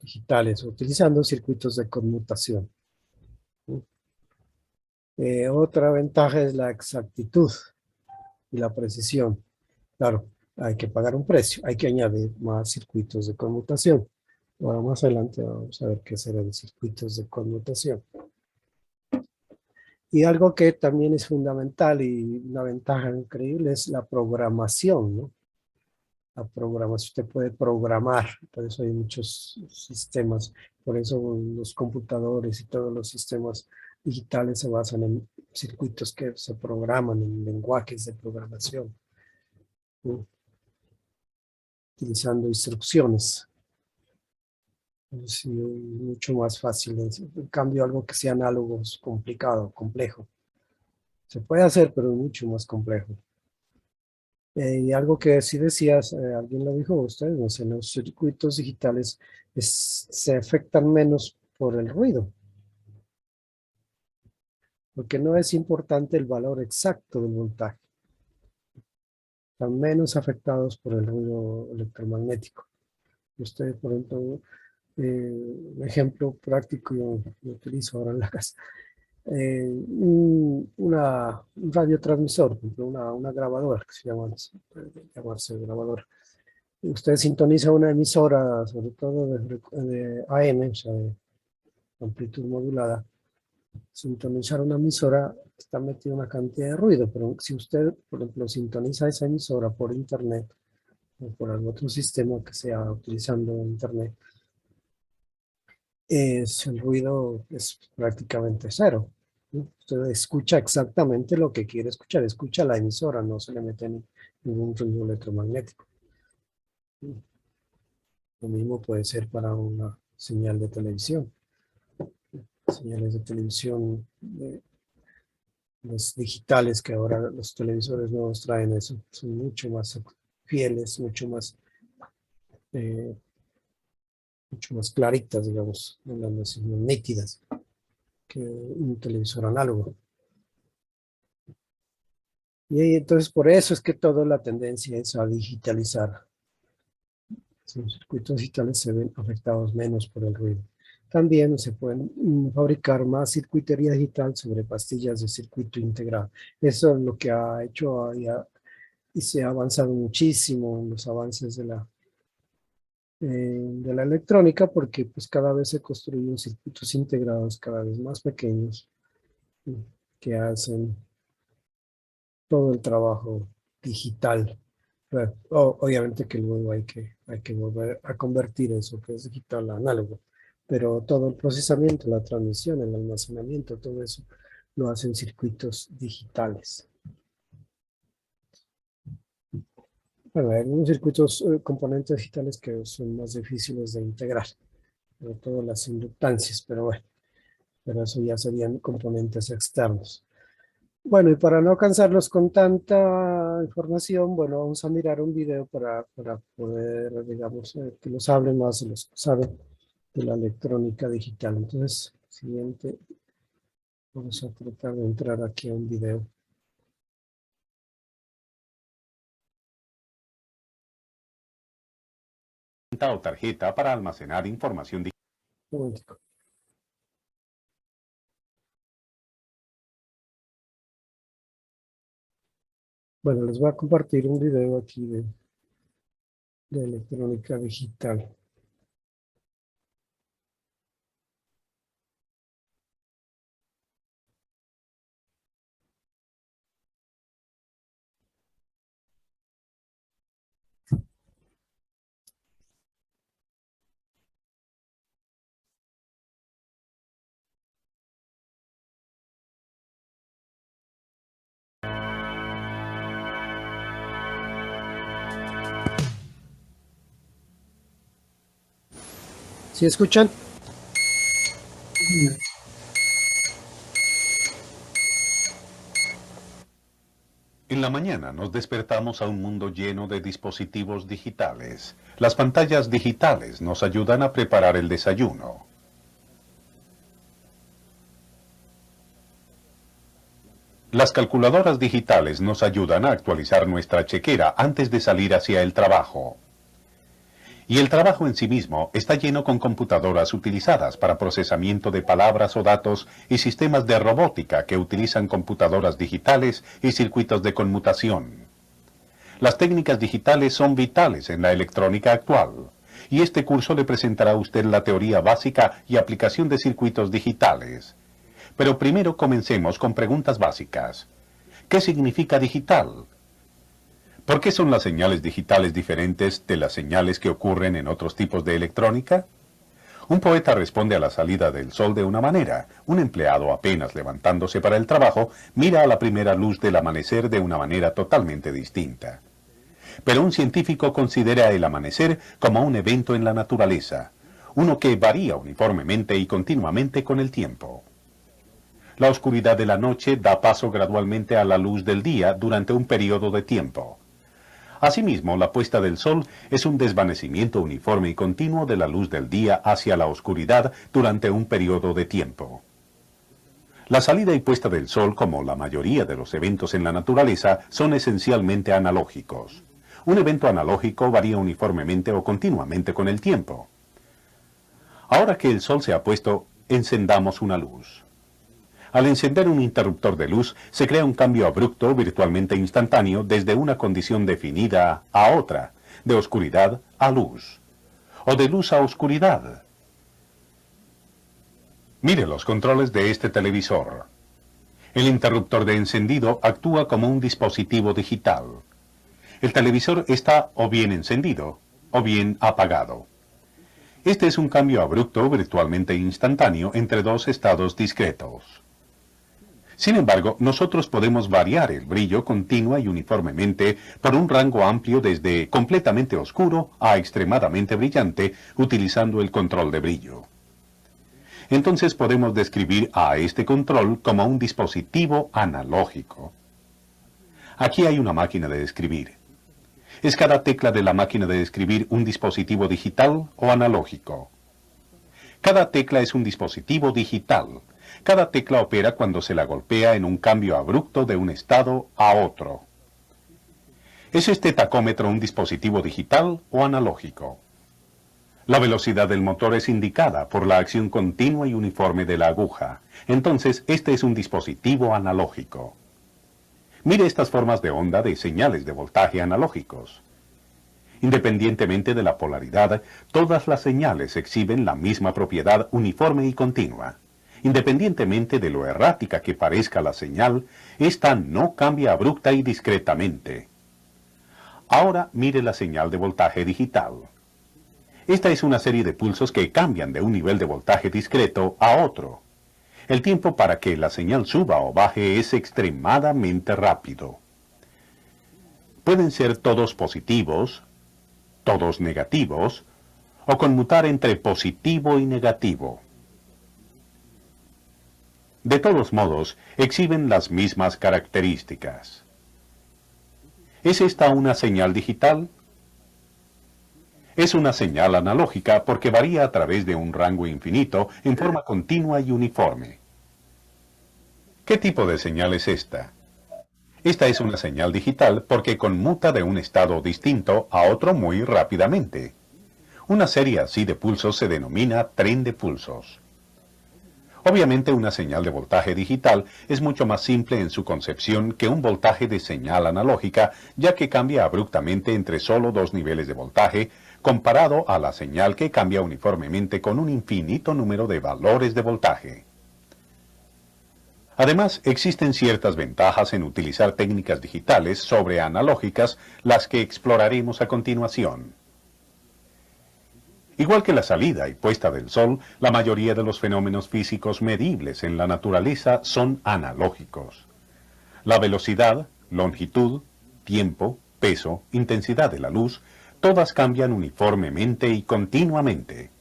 Speaker 1: digitales, utilizando circuitos de conmutación, ¿sí? Otra ventaja es la exactitud y la precisión. Claro, hay que pagar un precio, hay que añadir más circuitos de conmutación. Ahora más adelante vamos a ver qué serán circuitos de conmutación. Y algo que también es fundamental y una ventaja increíble es la programación, ¿no? La programación, usted puede programar, por eso hay muchos sistemas, por eso los computadores y todos los sistemas digitales se basan en circuitos que se programan, en lenguajes de programación, ¿no? utilizando instrucciones. Es mucho más fácil. En cambio, algo que sea análogo es complicado, complejo. Se puede hacer, pero es mucho más complejo. Y algo que sí decías, alguien lo dijo ustedes, no sé, los circuitos digitales se afectan menos por el ruido. Porque no es importante el valor exacto del voltaje. Están menos afectados por el ruido electromagnético. Ustedes, por ejemplo, un ejemplo práctico yo utilizo ahora en la casa. Un radiotransmisor, por ejemplo, una grabadora, que se llama, puede llamarse grabadora. Usted sintoniza una emisora, sobre todo de AM, o sea, de amplitud modulada. Sintonizar una emisora está metido una cantidad de ruido, pero si usted, por ejemplo, sintoniza esa emisora por internet o por algún otro sistema que sea utilizando internet, el ruido es prácticamente cero, ¿no? Usted escucha exactamente lo que quiere escuchar, escucha la emisora, no se le mete ningún ruido electromagnético. Lo mismo puede ser para una señal de televisión. Señales de televisión, los digitales que ahora los televisores nuevos traen eso, son mucho más fieles, mucho más claritas, digamos, hablando así, más nítidas que un televisor análogo. Y entonces por eso es que toda la tendencia es a digitalizar. Los circuitos digitales se ven afectados menos por el ruido. También se pueden fabricar más circuitería digital sobre pastillas de circuito integrado. Eso es lo que ha hecho y se ha avanzado muchísimo en los avances de la electrónica, porque pues cada vez se construyen circuitos integrados cada vez más pequeños que hacen todo el trabajo digital. Bueno, obviamente que luego hay que volver a convertir eso que es digital a análogo, pero todo el procesamiento, la transmisión, el almacenamiento, todo eso lo hacen circuitos digitales. Bueno, hay algunos circuitos, componentes digitales que son más difíciles de integrar, sobre todo las inductancias, pero bueno, pero eso ya serían componentes externos. Bueno, y para no cansarlos con tanta información, bueno, vamos a mirar un video para poder, digamos, que nos hablen más de los que saben de la electrónica digital. Entonces, siguiente, vamos a tratar de entrar aquí a un video.
Speaker 5: O tarjeta para almacenar información digital.
Speaker 1: Un momentico. Bueno, les voy a compartir un video aquí de electrónica digital. ¿Sí escuchan?
Speaker 5: En la mañana nos despertamos a un mundo lleno de dispositivos digitales. Las pantallas digitales nos ayudan a preparar el desayuno. Las calculadoras digitales nos ayudan a actualizar nuestra chequera antes de salir hacia el trabajo. Y el trabajo en sí mismo está lleno con computadoras utilizadas para procesamiento de palabras o datos y sistemas de robótica que utilizan computadoras digitales y circuitos de conmutación. Las técnicas digitales son vitales en la electrónica actual, y este curso le presentará a usted la teoría básica y aplicación de circuitos digitales. Pero primero comencemos con preguntas básicas. ¿Qué significa digital? ¿Por qué son las señales digitales diferentes de las señales que ocurren en otros tipos de electrónica? Un poeta responde a la salida del sol de una manera. Un empleado apenas levantándose para el trabajo mira a la primera luz del amanecer de una manera totalmente distinta. pero un científico considera el amanecer como un evento en la naturaleza, uno que varía uniformemente y continuamente con el tiempo. La oscuridad de la noche da paso gradualmente a la luz del día durante un periodo de tiempo. Asimismo, la puesta del sol es un desvanecimiento uniforme y continuo de la luz del día hacia la oscuridad durante un periodo de tiempo. La salida y puesta del sol, como la mayoría de los eventos en la naturaleza, son esencialmente analógicos. Un evento analógico varía uniformemente o continuamente con el tiempo. Ahora que el sol se ha puesto, encendamos una luz. Al encender un interruptor de luz, se crea un cambio abrupto, virtualmente instantáneo, desde una condición definida a otra, de oscuridad a luz, o de luz a oscuridad. Mire los controles de este televisor. El interruptor de encendido actúa como un dispositivo digital. El televisor está o bien encendido, o bien apagado. Este es un cambio abrupto, virtualmente instantáneo, entre dos estados discretos. Sin embargo, nosotros podemos variar el brillo continua y uniformemente por un rango amplio desde completamente oscuro a extremadamente brillante, utilizando el control de brillo. Entonces podemos describir a este control como un dispositivo analógico. Aquí hay una máquina de escribir. ¿Es cada tecla de la máquina de escribir un dispositivo digital o analógico? Cada tecla es un dispositivo digital. Cada tecla opera cuando se la golpea en un cambio abrupto de un estado a otro. ¿Es este tacómetro un dispositivo digital o analógico? La velocidad del motor es indicada por la acción continua y uniforme de la aguja. Entonces, este es un dispositivo analógico. Mire estas formas de onda de señales de voltaje analógicos. Independientemente de la polaridad, todas las señales exhiben la misma propiedad uniforme y continua. Independientemente de lo errática que parezca la señal, esta no cambia abrupta y discretamente. Ahora mire la señal de voltaje digital. Esta es una serie de pulsos que cambian de un nivel de voltaje discreto a otro. El tiempo para que la señal suba o baje es extremadamente rápido. Pueden ser todos positivos, todos negativos, o conmutar entre positivo y negativo. De todos modos, exhiben las mismas características. ¿Es esta una señal digital? Es una señal analógica porque varía a través de un rango infinito en forma continua y uniforme. ¿Qué tipo de señal es esta? Esta es una señal digital porque conmuta de un estado distinto a otro muy rápidamente. Una serie así de pulsos se denomina tren de pulsos. Obviamente una señal de voltaje digital es mucho más simple en su concepción que un voltaje de señal analógica, ya que cambia abruptamente entre solo dos niveles de voltaje, comparado a la señal que cambia uniformemente con un infinito número de valores de voltaje. Además, existen ciertas ventajas en utilizar técnicas digitales sobre analógicas, las que exploraremos a continuación. Igual que la salida y puesta del sol, la mayoría de los fenómenos físicos medibles en la naturaleza son analógicos. La velocidad, longitud, tiempo, peso, intensidad de la luz, todas cambian uniformemente y continuamente.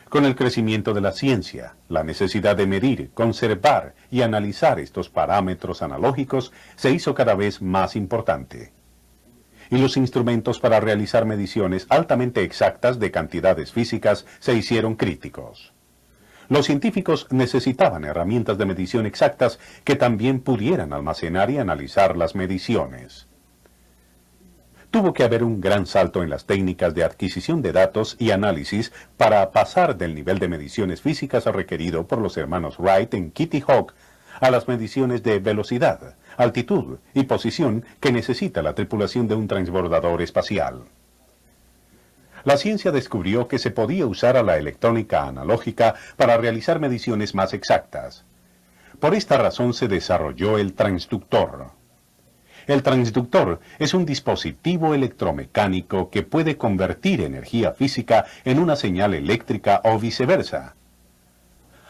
Speaker 5: Con el crecimiento de la ciencia, la necesidad de medir, conservar y analizar estos parámetros analógicos se hizo cada vez más importante. Y los instrumentos para realizar mediciones altamente exactas de cantidades físicas se hicieron críticos. Los científicos necesitaban herramientas de medición exactas que también pudieran almacenar y analizar las mediciones. Tuvo que haber un gran salto en las técnicas de adquisición de datos y análisis para pasar del nivel de mediciones físicas requerido por los hermanos Wright en Kitty Hawk a las mediciones de velocidad, altitud y posición que necesita la tripulación de un transbordador espacial. La ciencia descubrió que se podía usar a la electrónica analógica para realizar mediciones más exactas. Por esta razón se desarrolló el transductor. El transductor es un dispositivo electromecánico que puede convertir energía física en una señal eléctrica o viceversa.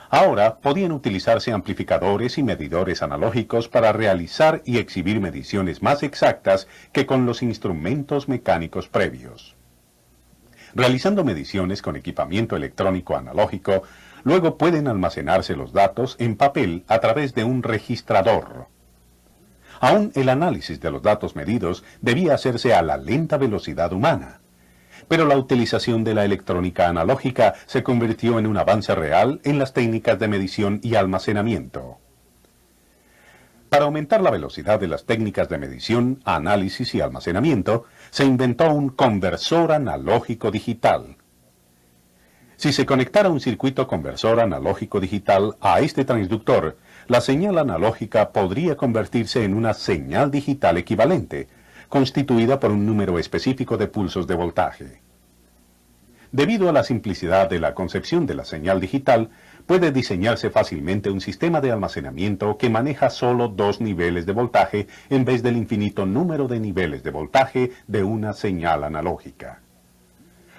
Speaker 5: Ahora podían utilizarse amplificadores y medidores analógicos para realizar y exhibir mediciones más exactas que con los instrumentos mecánicos previos. Realizando mediciones con equipamiento electrónico analógico, luego pueden almacenarse los datos en papel a través de un registrador. Aún el análisis de los datos medidos debía hacerse a la lenta velocidad humana. Pero la utilización de la electrónica analógica se convirtió en un avance real en las técnicas de medición y almacenamiento. Para aumentar la velocidad de las técnicas de medición, análisis y almacenamiento, se inventó un conversor analógico digital. Si se conectara un circuito conversor analógico digital a este transductor, la señal analógica podría convertirse en una señal digital equivalente, constituida por un número específico de pulsos de voltaje. Debido a la simplicidad de la concepción de la señal digital, puede diseñarse fácilmente un sistema de almacenamiento que maneja solo 2 niveles de voltaje en vez del infinito número de niveles de voltaje de una señal analógica.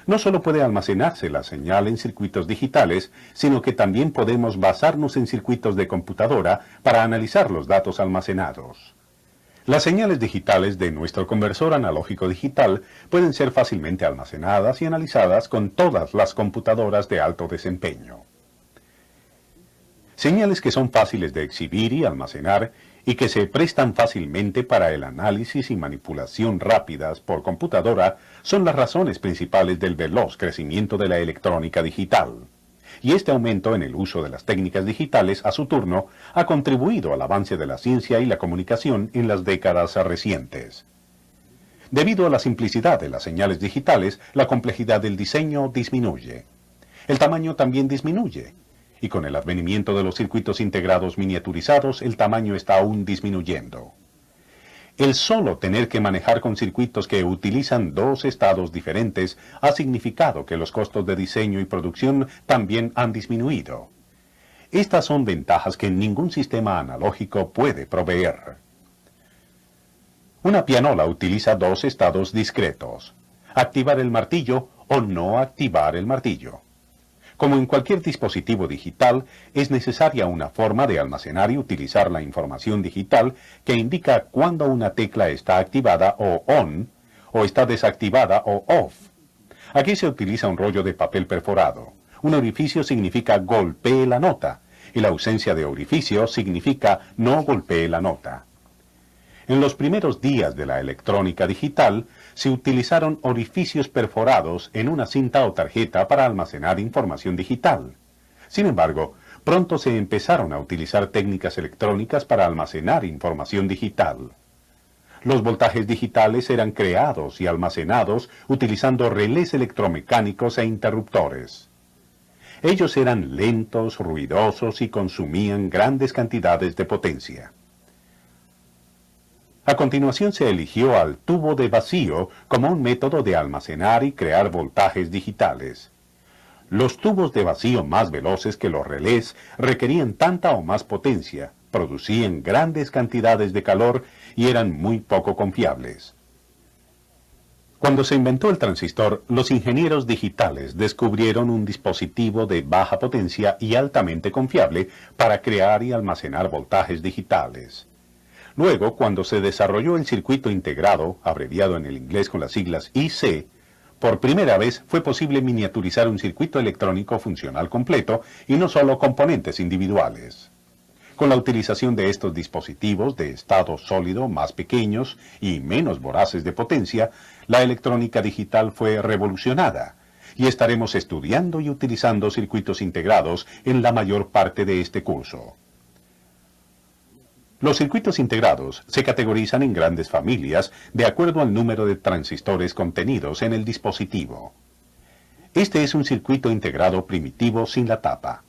Speaker 5: No solo puede almacenarse la señal en circuitos digitales, sino que también podemos basarnos en circuitos de computadora para analizar los datos almacenados. Las señales digitales de nuestro conversor analógico digital pueden ser fácilmente almacenadas y analizadas con todas las computadoras de alto desempeño. Señales que son fáciles de exhibir y almacenar y que se prestan fácilmente para el análisis y manipulación rápidas por computadora son las razones principales del veloz crecimiento de la electrónica digital. Y este aumento en el uso de las técnicas digitales, a su turno, ha contribuido al avance de la ciencia y la comunicación en las décadas recientes. Debido a la simplicidad de las señales digitales, la complejidad del diseño disminuye. El tamaño también disminuye. Y con el advenimiento de los circuitos integrados miniaturizados, el tamaño está aún disminuyendo. El solo tener que manejar con circuitos que utilizan 2 estados diferentes ha significado que los costos de diseño y producción también han disminuido. Estas son ventajas que ningún sistema analógico puede proveer. Una pianola utiliza 2 estados discretos: activar el martillo o no activar el martillo. Como en cualquier dispositivo digital, es necesaria una forma de almacenar y utilizar la información digital que indica cuándo una tecla está activada o on, o está desactivada o off. Aquí se utiliza un rollo de papel perforado. Un orificio significa golpee la nota, y la ausencia de orificio significa no golpee la nota. En los primeros días de la electrónica digital, se utilizaron orificios perforados en una cinta o tarjeta para almacenar información digital. Sin embargo, pronto se empezaron a utilizar técnicas electrónicas para almacenar información digital. Los voltajes digitales eran creados y almacenados utilizando relés electromecánicos e interruptores. Ellos eran lentos, ruidosos y consumían grandes cantidades de potencia. A continuación se eligió al tubo de vacío como un método de almacenar y crear voltajes digitales. Los tubos de vacío más veloces que los relés requerían tanta o más potencia, producían grandes cantidades de calor y eran muy poco confiables. Cuando se inventó el transistor, los ingenieros digitales descubrieron un dispositivo de baja potencia y altamente confiable para crear y almacenar voltajes digitales. Luego, cuando se desarrolló el circuito integrado, abreviado en el inglés con las siglas IC, por primera vez fue posible miniaturizar un circuito electrónico funcional completo y no solo componentes individuales. Con la utilización de estos dispositivos de estado sólido más pequeños y menos voraces de potencia, la electrónica digital fue revolucionada, y estaremos estudiando y utilizando circuitos integrados en la mayor parte de este curso. Los circuitos integrados se categorizan en grandes familias de acuerdo al número de transistores contenidos en el dispositivo. Este es un circuito integrado primitivo sin la tapa.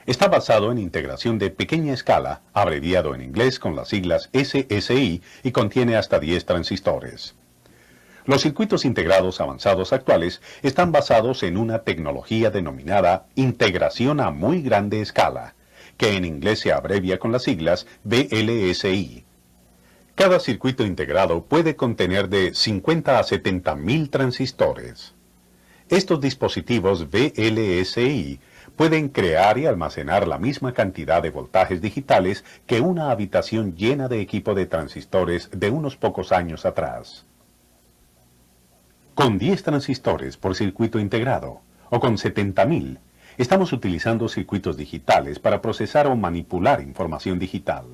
Speaker 5: Está basado en integración de pequeña escala, abreviado en inglés con las siglas SSI, y contiene hasta 10 transistores. Los circuitos integrados avanzados actuales están basados en una tecnología denominada integración a muy grande escala, que en inglés se abrevia con las siglas VLSI. Cada circuito integrado puede contener de 50 a 70.000 transistores. Estos dispositivos VLSI pueden crear y almacenar la misma cantidad de voltajes digitales que una habitación llena de equipo de transistores de unos pocos años atrás. Con 10 transistores por circuito integrado, o con 70.000, estamos utilizando circuitos digitales para procesar o manipular información digital.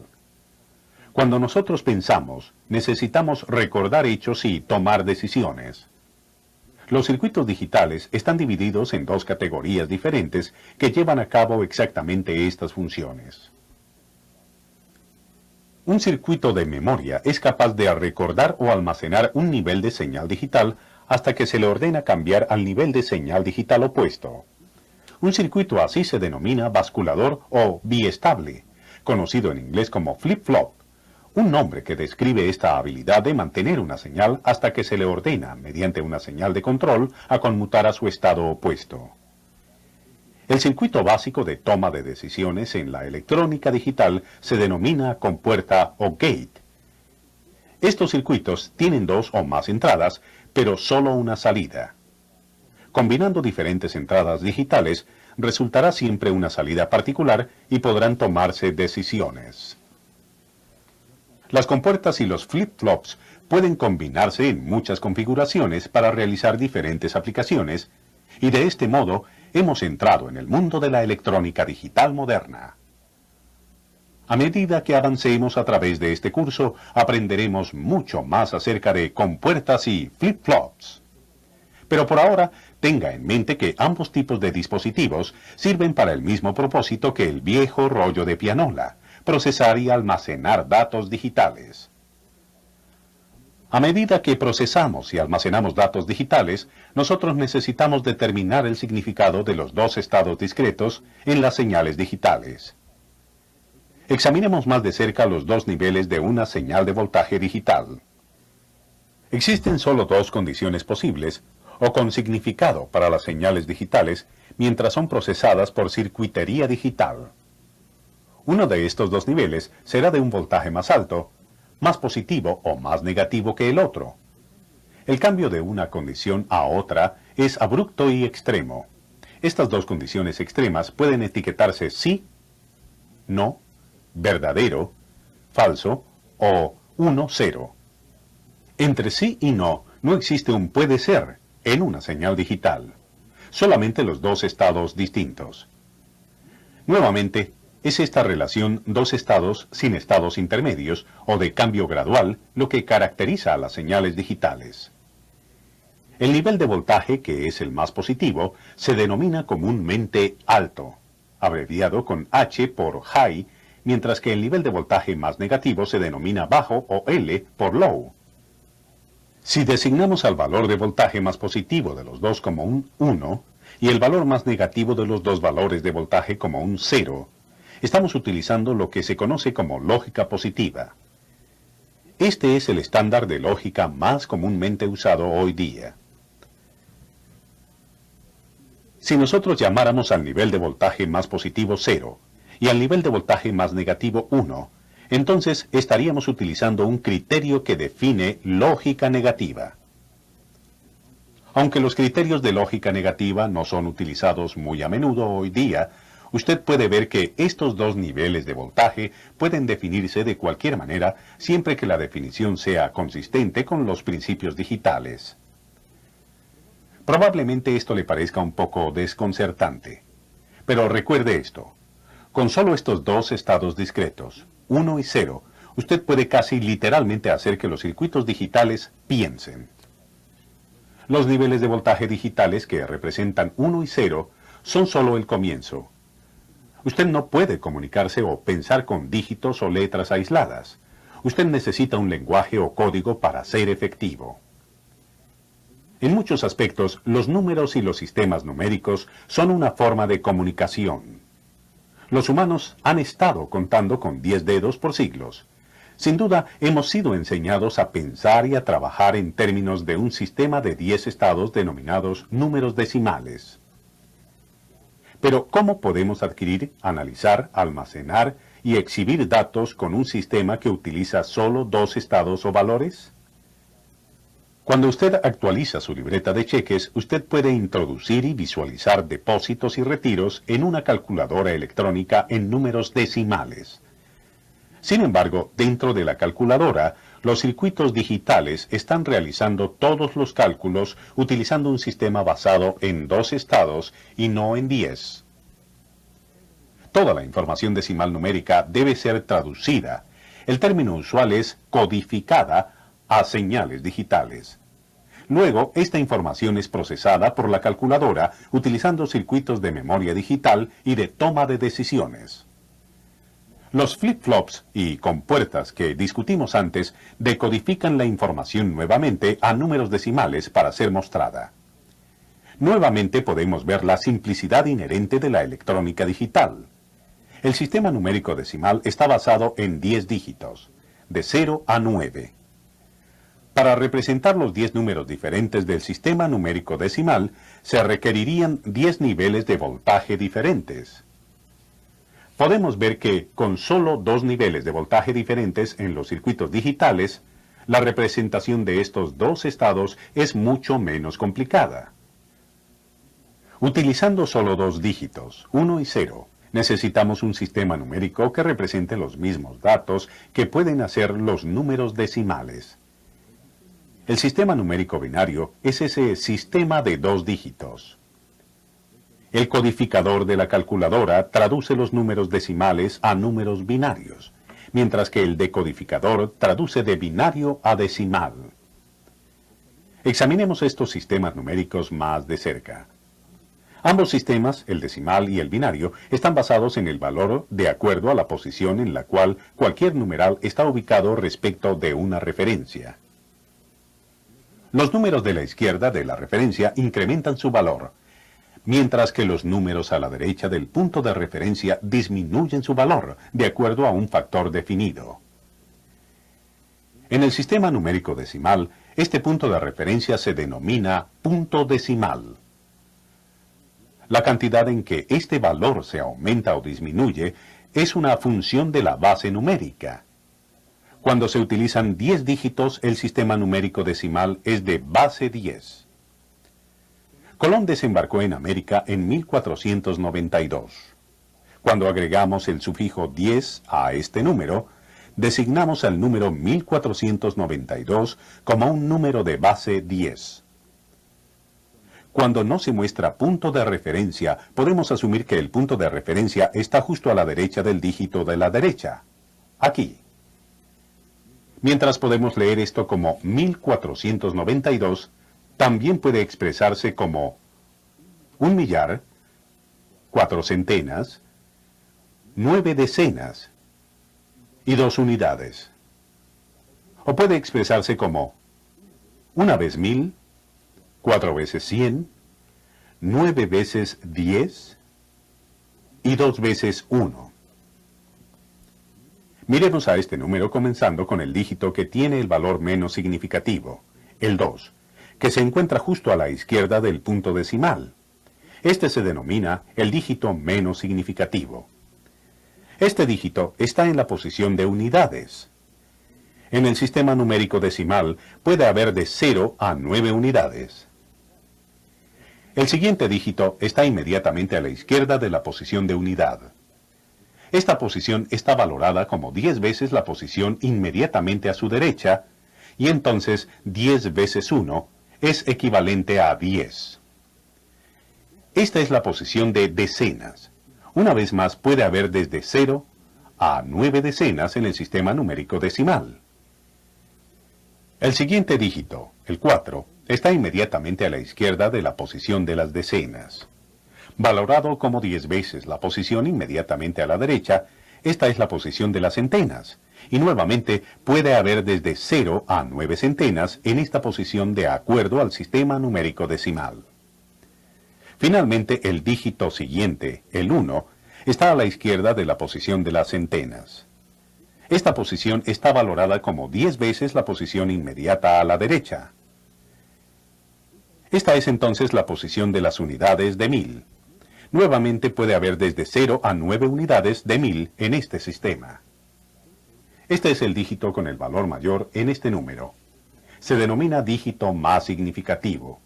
Speaker 5: Cuando nosotros pensamos, necesitamos recordar hechos y tomar decisiones. Los circuitos digitales están divididos en dos categorías diferentes que llevan a cabo exactamente estas funciones. Un circuito de memoria es capaz de recordar o almacenar un nivel de señal digital hasta que se le ordena cambiar al nivel de señal digital opuesto. Un circuito así se denomina basculador o biestable, conocido en inglés como flip-flop, un nombre que describe esta habilidad de mantener una señal hasta que se le ordena, mediante una señal de control, a conmutar a su estado opuesto. El circuito básico de toma de decisiones en la electrónica digital se denomina compuerta o gate. Estos circuitos tienen dos o más entradas, pero solo una salida. Combinando diferentes entradas digitales, resultará siempre una salida particular y podrán tomarse decisiones. Las compuertas y los flip-flops pueden combinarse en muchas configuraciones para realizar diferentes aplicaciones, y de este modo hemos entrado en el mundo de la electrónica digital moderna. A medida que avancemos a través de este curso, aprenderemos mucho más acerca de compuertas y flip-flops. Pero por ahora, tenga en mente que ambos tipos de dispositivos sirven para el mismo propósito que el viejo rollo de pianola: procesar y almacenar datos digitales. A medida que procesamos y almacenamos datos digitales, nosotros necesitamos determinar el significado de los dos estados discretos en las señales digitales. Examinemos más de cerca los dos niveles de una señal de voltaje digital. Existen solo dos condiciones posibles, o con significado para las señales digitales, mientras son procesadas por circuitería digital. Uno de estos dos niveles será de un voltaje más alto, más positivo o más negativo que el otro. El cambio de una condición a otra es abrupto y extremo. Estas dos condiciones extremas pueden etiquetarse sí, no, verdadero, falso o 1-0. Entre sí y no existe un puede ser en una señal digital. Solamente los dos estados distintos. Nuevamente, es esta relación dos estados sin estados intermedios o de cambio gradual lo que caracteriza a las señales digitales. El nivel de voltaje, que es el más positivo, se denomina comúnmente alto, abreviado con H por high, mientras que el nivel de voltaje más negativo se denomina bajo o L por low. Si designamos al valor de voltaje más positivo de los dos como un 1 y el valor más negativo de los dos valores de voltaje como un 0, estamos utilizando lo que se conoce como lógica positiva. Este es el estándar de lógica más comúnmente usado hoy día. Si nosotros llamáramos al nivel de voltaje más positivo 0 y al nivel de voltaje más negativo 1, entonces estaríamos utilizando un criterio que define lógica negativa. Aunque los criterios de lógica negativa no son utilizados muy a menudo hoy día, usted puede ver que estos dos niveles de voltaje pueden definirse de cualquier manera siempre que la definición sea consistente con los principios digitales. Probablemente esto le parezca un poco desconcertante, pero recuerde esto: con solo estos dos estados discretos, 1 y 0, usted puede casi literalmente hacer que los circuitos digitales piensen. Los niveles de voltaje digitales que representan 1 y 0 son solo el comienzo. Usted no puede comunicarse o pensar con dígitos o letras aisladas. Usted necesita un lenguaje o código para ser efectivo. En muchos aspectos, los números y los sistemas numéricos son una forma de comunicación. Los humanos han estado contando con 10 dedos por siglos. Sin duda, hemos sido enseñados a pensar y a trabajar en términos de un sistema de 10 estados denominados números decimales. Pero, ¿cómo podemos adquirir, analizar, almacenar y exhibir datos con un sistema que utiliza solo 2 estados o valores? Cuando usted actualiza su libreta de cheques, usted puede introducir y visualizar depósitos y retiros en una calculadora electrónica en números decimales. Sin embargo, dentro de la calculadora, los circuitos digitales están realizando todos los cálculos utilizando un sistema basado en 2 estados y no en 10. Toda la información decimal numérica debe ser traducida. El término usual es codificada a señales digitales. Luego, esta información es procesada por la calculadora utilizando circuitos de memoria digital y de toma de decisiones. Los flip-flops y compuertas que discutimos antes decodifican la información nuevamente a números decimales para ser mostrada. Nuevamente podemos ver la simplicidad inherente de la electrónica digital. El sistema numérico decimal está basado en 10 dígitos, de 0 a 9. Para representar los 10 números diferentes del sistema numérico decimal, se requerirían 10 niveles de voltaje diferentes. Podemos ver que, con solo 2 niveles de voltaje diferentes en los circuitos digitales, la representación de estos 2 estados es mucho menos complicada. Utilizando solo 2 dígitos, 1 y 0, necesitamos un sistema numérico que represente los mismos datos que pueden hacer los números decimales. El sistema numérico binario es ese sistema de 2 dígitos. El codificador de la calculadora traduce los números decimales a números binarios, mientras que el decodificador traduce de binario a decimal. Examinemos estos sistemas numéricos más de cerca. Ambos sistemas, el decimal y el binario, están basados en el valor de acuerdo a la posición en la cual cualquier numeral está ubicado respecto de una referencia. Los números de la izquierda de la referencia incrementan su valor, mientras que los números a la derecha del punto de referencia disminuyen su valor, de acuerdo a un factor definido. En el sistema numérico decimal, este punto de referencia se denomina punto decimal. La cantidad en que este valor se aumenta o disminuye es una función de la base numérica. Cuando se utilizan 10 dígitos, el sistema numérico decimal es de base 10. Colón desembarcó en América en 1492. Cuando agregamos el sufijo 10 a este número, designamos al número 1492 como un número de base 10. Cuando no se muestra punto de referencia, podemos asumir que el punto de referencia está justo a la derecha del dígito de la derecha, aquí. Mientras podemos leer esto como 1492, también puede expresarse como 1 millar, 4 centenas, 9 decenas y 2 unidades. O puede expresarse como 1 vez 1000, 4 veces 100, 9 veces 10 y 2 veces 1. Miremos a este número comenzando con el dígito que tiene el valor menos significativo, el 2, que se encuentra justo a la izquierda del punto decimal. Este se denomina el dígito menos significativo. Este dígito está en la posición de unidades. En el sistema numérico decimal puede haber de 0 a 9 unidades. El siguiente dígito está inmediatamente a la izquierda de la posición de unidad. Esta posición está valorada como 10 veces la posición inmediatamente a su derecha, y entonces 10 veces 1 es equivalente a 10. Esta es la posición de decenas. Una vez más puede haber desde 0 a 9 decenas en el sistema numérico decimal. El siguiente dígito, el 4, está inmediatamente a la izquierda de la posición de las decenas. Valorado como 10 veces la posición inmediatamente a la derecha, esta es la posición de las centenas, y nuevamente puede haber desde 0 a 9 centenas en esta posición de acuerdo al sistema numérico decimal. Finalmente, el dígito siguiente, el 1, está a la izquierda de la posición de las centenas. Esta posición está valorada como 10 veces la posición inmediata a la derecha. Esta es entonces la posición de las unidades de 1000. Nuevamente puede haber desde 0 a 9 unidades de 1000 en este sistema. Este es el dígito con el valor mayor en este número. se denomina dígito más significativo.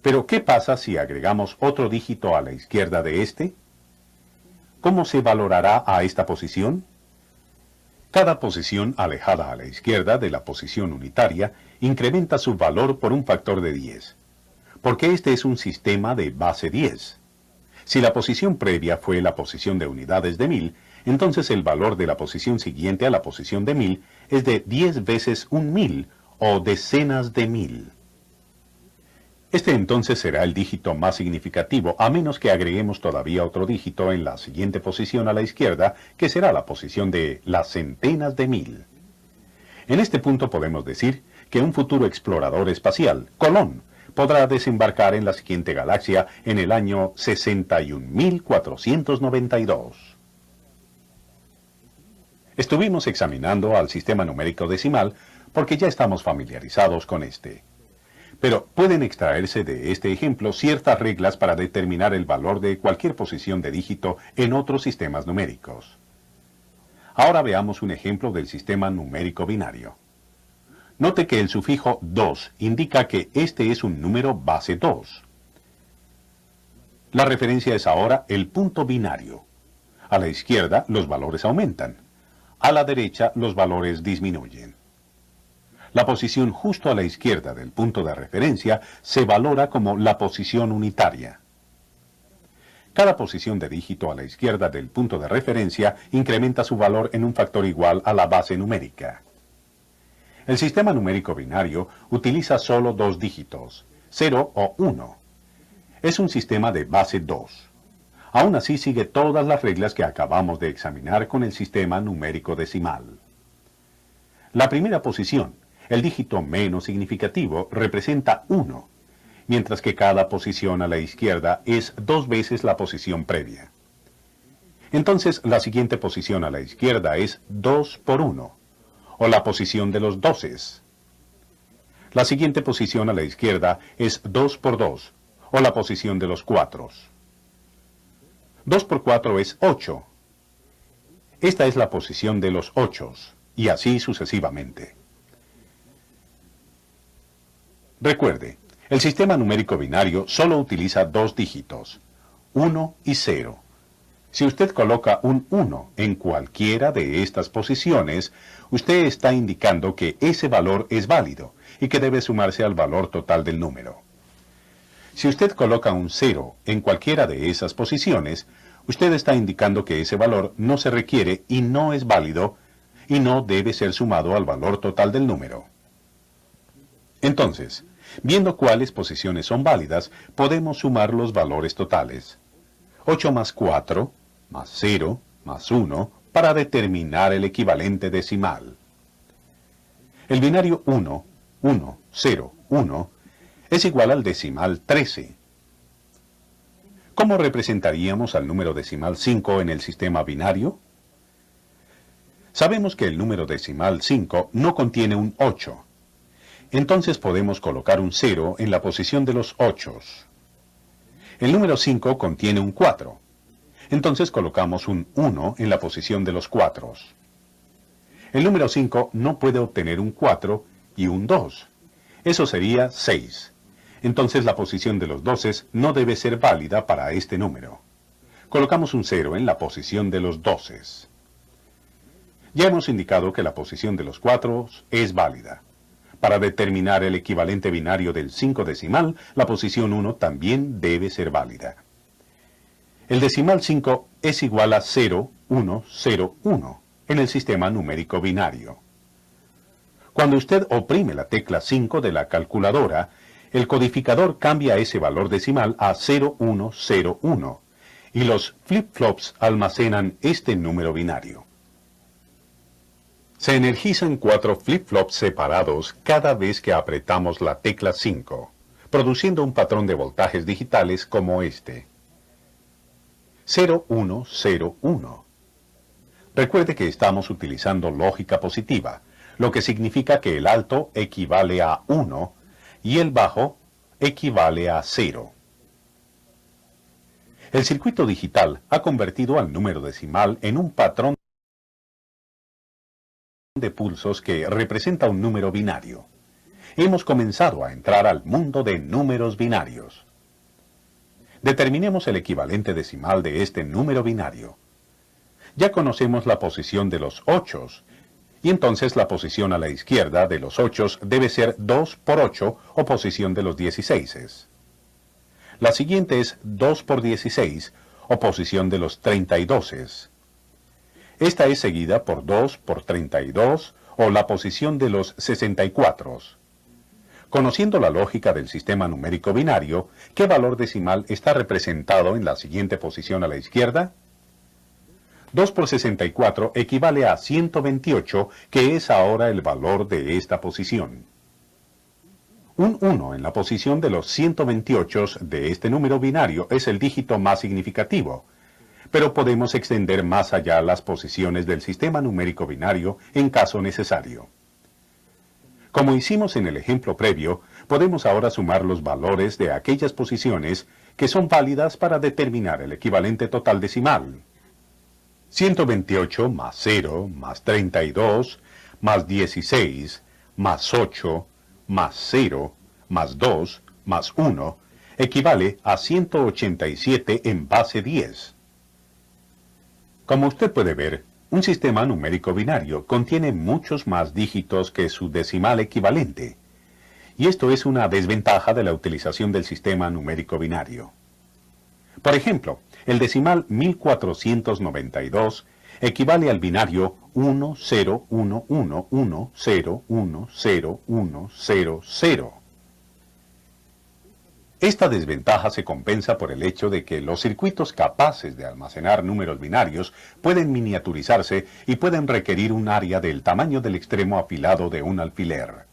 Speaker 5: Pero, ¿qué pasa si agregamos otro dígito a la izquierda de este? ¿Cómo se valorará a esta posición? Cada posición alejada a la izquierda de la posición unitaria incrementa su valor por un factor de 10, porque este es un sistema de base 10. Si la posición previa fue la posición de unidades de 1000, entonces el valor de la posición siguiente a la posición de 1000 es de 10 veces un 1000 o decenas de 1000. Este entonces será el dígito más significativo, a menos que agreguemos todavía otro dígito en la siguiente posición a la izquierda, que será la posición de las centenas de 1000. En este punto podemos decir que un futuro explorador espacial, Colón, podrá desembarcar en la siguiente galaxia en el año 61.492. Estuvimos examinando al sistema numérico decimal porque ya estamos familiarizados con este. Pero pueden extraerse de este ejemplo ciertas reglas para determinar el valor de cualquier posición de dígito en otros sistemas numéricos. Ahora veamos un ejemplo del sistema numérico binario. Note que el sufijo 2 indica que este es un número base 2. La referencia es ahora el punto binario. A la izquierda los valores aumentan. A la derecha los valores disminuyen. La posición justo a la izquierda del punto de referencia se valora como la posición unitaria. Cada posición de dígito a la izquierda del punto de referencia incrementa su valor en un factor igual a la base numérica. El sistema numérico binario utiliza solo dos dígitos, 0 o 1. Es un sistema de base 2. Aún así sigue todas las reglas que acabamos de examinar con el sistema numérico decimal. La primera posición, el dígito menos significativo, representa 1, mientras que cada posición a la izquierda es 2 veces la posición previa. Entonces, la siguiente posición a la izquierda es 2 por 1, o la posición de los doces. La siguiente posición a la izquierda es 2 por 2, o la posición de los cuatros. 2 por 4 es 8. Esta es la posición de los ochos, y así sucesivamente. Recuerde, el sistema numérico binario solo utiliza dos dígitos, 1 y 0. Si usted coloca un 1 en cualquiera de estas posiciones, usted está indicando que ese valor es válido y que debe sumarse al valor total del número. Si usted coloca un 0 en cualquiera de esas posiciones, usted está indicando que ese valor no se requiere y no es válido y no debe ser sumado al valor total del número. Entonces, viendo cuáles posiciones son válidas, podemos sumar los valores totales. 8 más 4, más 0, más 1, para determinar el equivalente decimal. El binario 1, 1, 0, 1, es igual al decimal 13. ¿Cómo representaríamos al número decimal 5 en el sistema binario? Sabemos que el número decimal 5 no contiene un 8. Entonces podemos colocar un 0 en la posición de los ochos. El número 5 contiene un 4. Entonces colocamos un 1 en la posición de los cuatros. El número 5 no puede obtener un 4 y un 2. Eso sería 6. Entonces la posición de los doces no debe ser válida para este número. Colocamos un 0 en la posición de los doces. Ya hemos indicado que la posición de los cuatros es válida. Para determinar el equivalente binario del 5 decimal, la posición 1 también debe ser válida. El decimal 5 es igual a 0, 1, 0, 1 en el sistema numérico binario. Cuando usted oprime la tecla 5 de la calculadora, el codificador cambia ese valor decimal a 0101 y los flip-flops almacenan este número binario. Se energizan 4 flip-flops separados cada vez que apretamos la tecla 5, produciendo un patrón de voltajes digitales como este. 0101. Recuerde que estamos utilizando lógica positiva, lo que significa que el alto equivale a 1 y el bajo equivale a 0. El circuito digital ha convertido al número decimal en un patrón de pulsos que representa un número binario. Hemos comenzado a entrar al mundo de números binarios. Determinemos el equivalente decimal de este número binario. Ya conocemos la posición de los 8, y entonces la posición a la izquierda de los 8 debe ser 2 por 8 o posición de los 16. La siguiente es 2 por 16 o posición de los 32. Esta es seguida por 2 por 32 o la posición de los 64. Conociendo la lógica del sistema numérico binario, ¿qué valor decimal está representado en la siguiente posición a la izquierda? 2 por 64 equivale a 128, que es ahora el valor de esta posición. Un 1 en la posición de los 128 de este número binario es el dígito más significativo, pero podemos extender más allá las posiciones del sistema numérico binario en caso necesario. Como hicimos en el ejemplo previo, podemos ahora sumar los valores de aquellas posiciones que son válidas para determinar el equivalente total decimal. 128 más 0, más 32, más 16, más 8, más 0, más 2, más 1, equivale a 187 en base 10. Como usted puede ver, un sistema numérico binario contiene muchos más dígitos que su decimal equivalente, y esto es una desventaja de la utilización del sistema numérico binario. Por ejemplo, el decimal 1492 equivale al binario 101110101000. Esta desventaja se compensa por el hecho de que los circuitos capaces de almacenar números binarios pueden miniaturizarse y pueden requerir un área del tamaño del extremo afilado de un alfiler.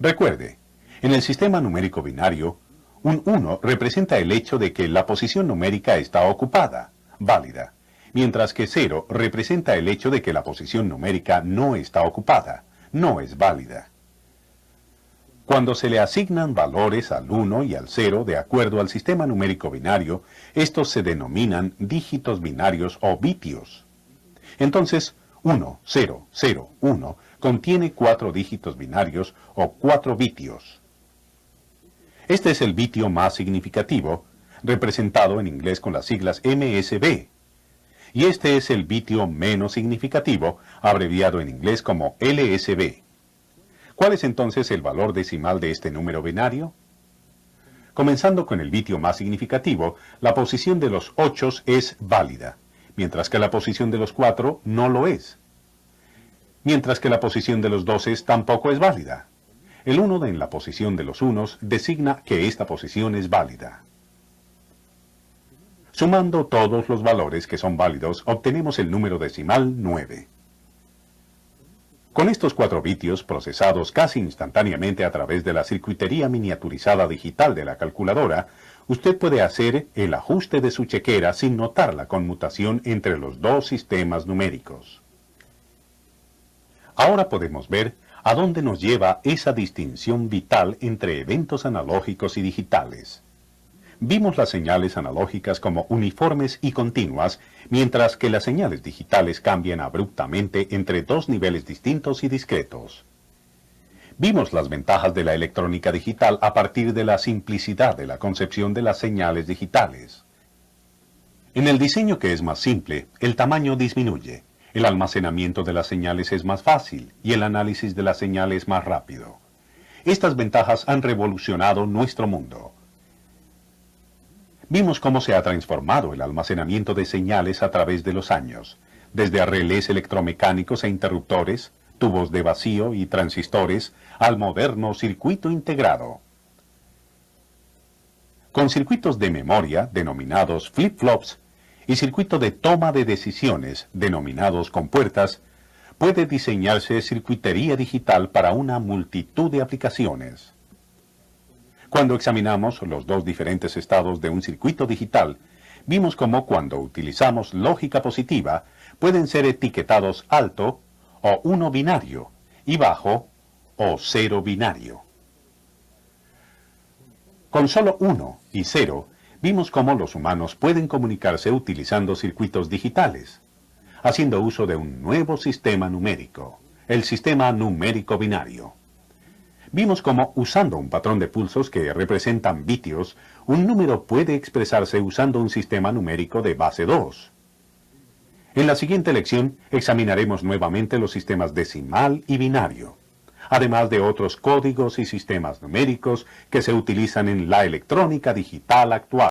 Speaker 5: Recuerde, en el sistema numérico binario, un 1 representa el hecho de que la posición numérica está ocupada, válida, mientras que 0 representa el hecho de que la posición numérica no está ocupada, no es válida. Cuando se le asignan valores al 1 y al 0 de acuerdo al sistema numérico binario, estos se denominan dígitos binarios o bitios. Entonces, 1, 0, 0, 1 contiene 4 dígitos binarios o 4 bitios. Este es el bitio más significativo, representado en inglés con las siglas MSB. Y este es el bitio menos significativo, abreviado en inglés como LSB. ¿Cuál es entonces el valor decimal de este número binario? Comenzando con el bitio más significativo, la posición de los 8 es válida, mientras que la posición de los 4 no lo es. Mientras que la posición de los 12 tampoco es válida. El 1 en la posición de los unos designa que esta posición es válida. Sumando todos los valores que son válidos, obtenemos el número decimal 9. Con estos 4 bitios procesados casi instantáneamente a través de la circuitería miniaturizada digital de la calculadora, usted puede hacer el ajuste de su chequera sin notar la conmutación entre los dos sistemas numéricos. Ahora podemos ver a dónde nos lleva esa distinción vital entre eventos analógicos y digitales. Vimos las señales analógicas como uniformes y continuas, mientras que las señales digitales cambian abruptamente entre dos niveles distintos y discretos. Vimos las ventajas de la electrónica digital a partir de la simplicidad de la concepción de las señales digitales. En el diseño que es más simple, el tamaño disminuye, el almacenamiento de las señales es más fácil y el análisis de las señales más rápido. Estas ventajas han revolucionado nuestro mundo. Vimos cómo se ha transformado el almacenamiento de señales a través de los años, desde relés electromecánicos e interruptores, tubos de vacío y transistores, al moderno circuito integrado. Con circuitos de memoria, denominados flip-flops, y circuito de toma de decisiones, denominados compuertas, puede diseñarse circuitería digital para una multitud de aplicaciones. Cuando examinamos los dos diferentes estados de un circuito digital, vimos cómo cuando utilizamos lógica positiva, pueden ser etiquetados alto o 1 binario y bajo o 0 binario. Con solo 1 y 0, vimos cómo los humanos pueden comunicarse utilizando circuitos digitales. haciendo uso de un nuevo sistema numérico, el sistema numérico binario. Vimos cómo, usando un patrón de pulsos que representan vitios, un número puede expresarse usando un sistema numérico de base 2. En la siguiente lección examinaremos nuevamente los sistemas decimal y binario, además de otros códigos y sistemas numéricos que se utilizan en la electrónica digital actual.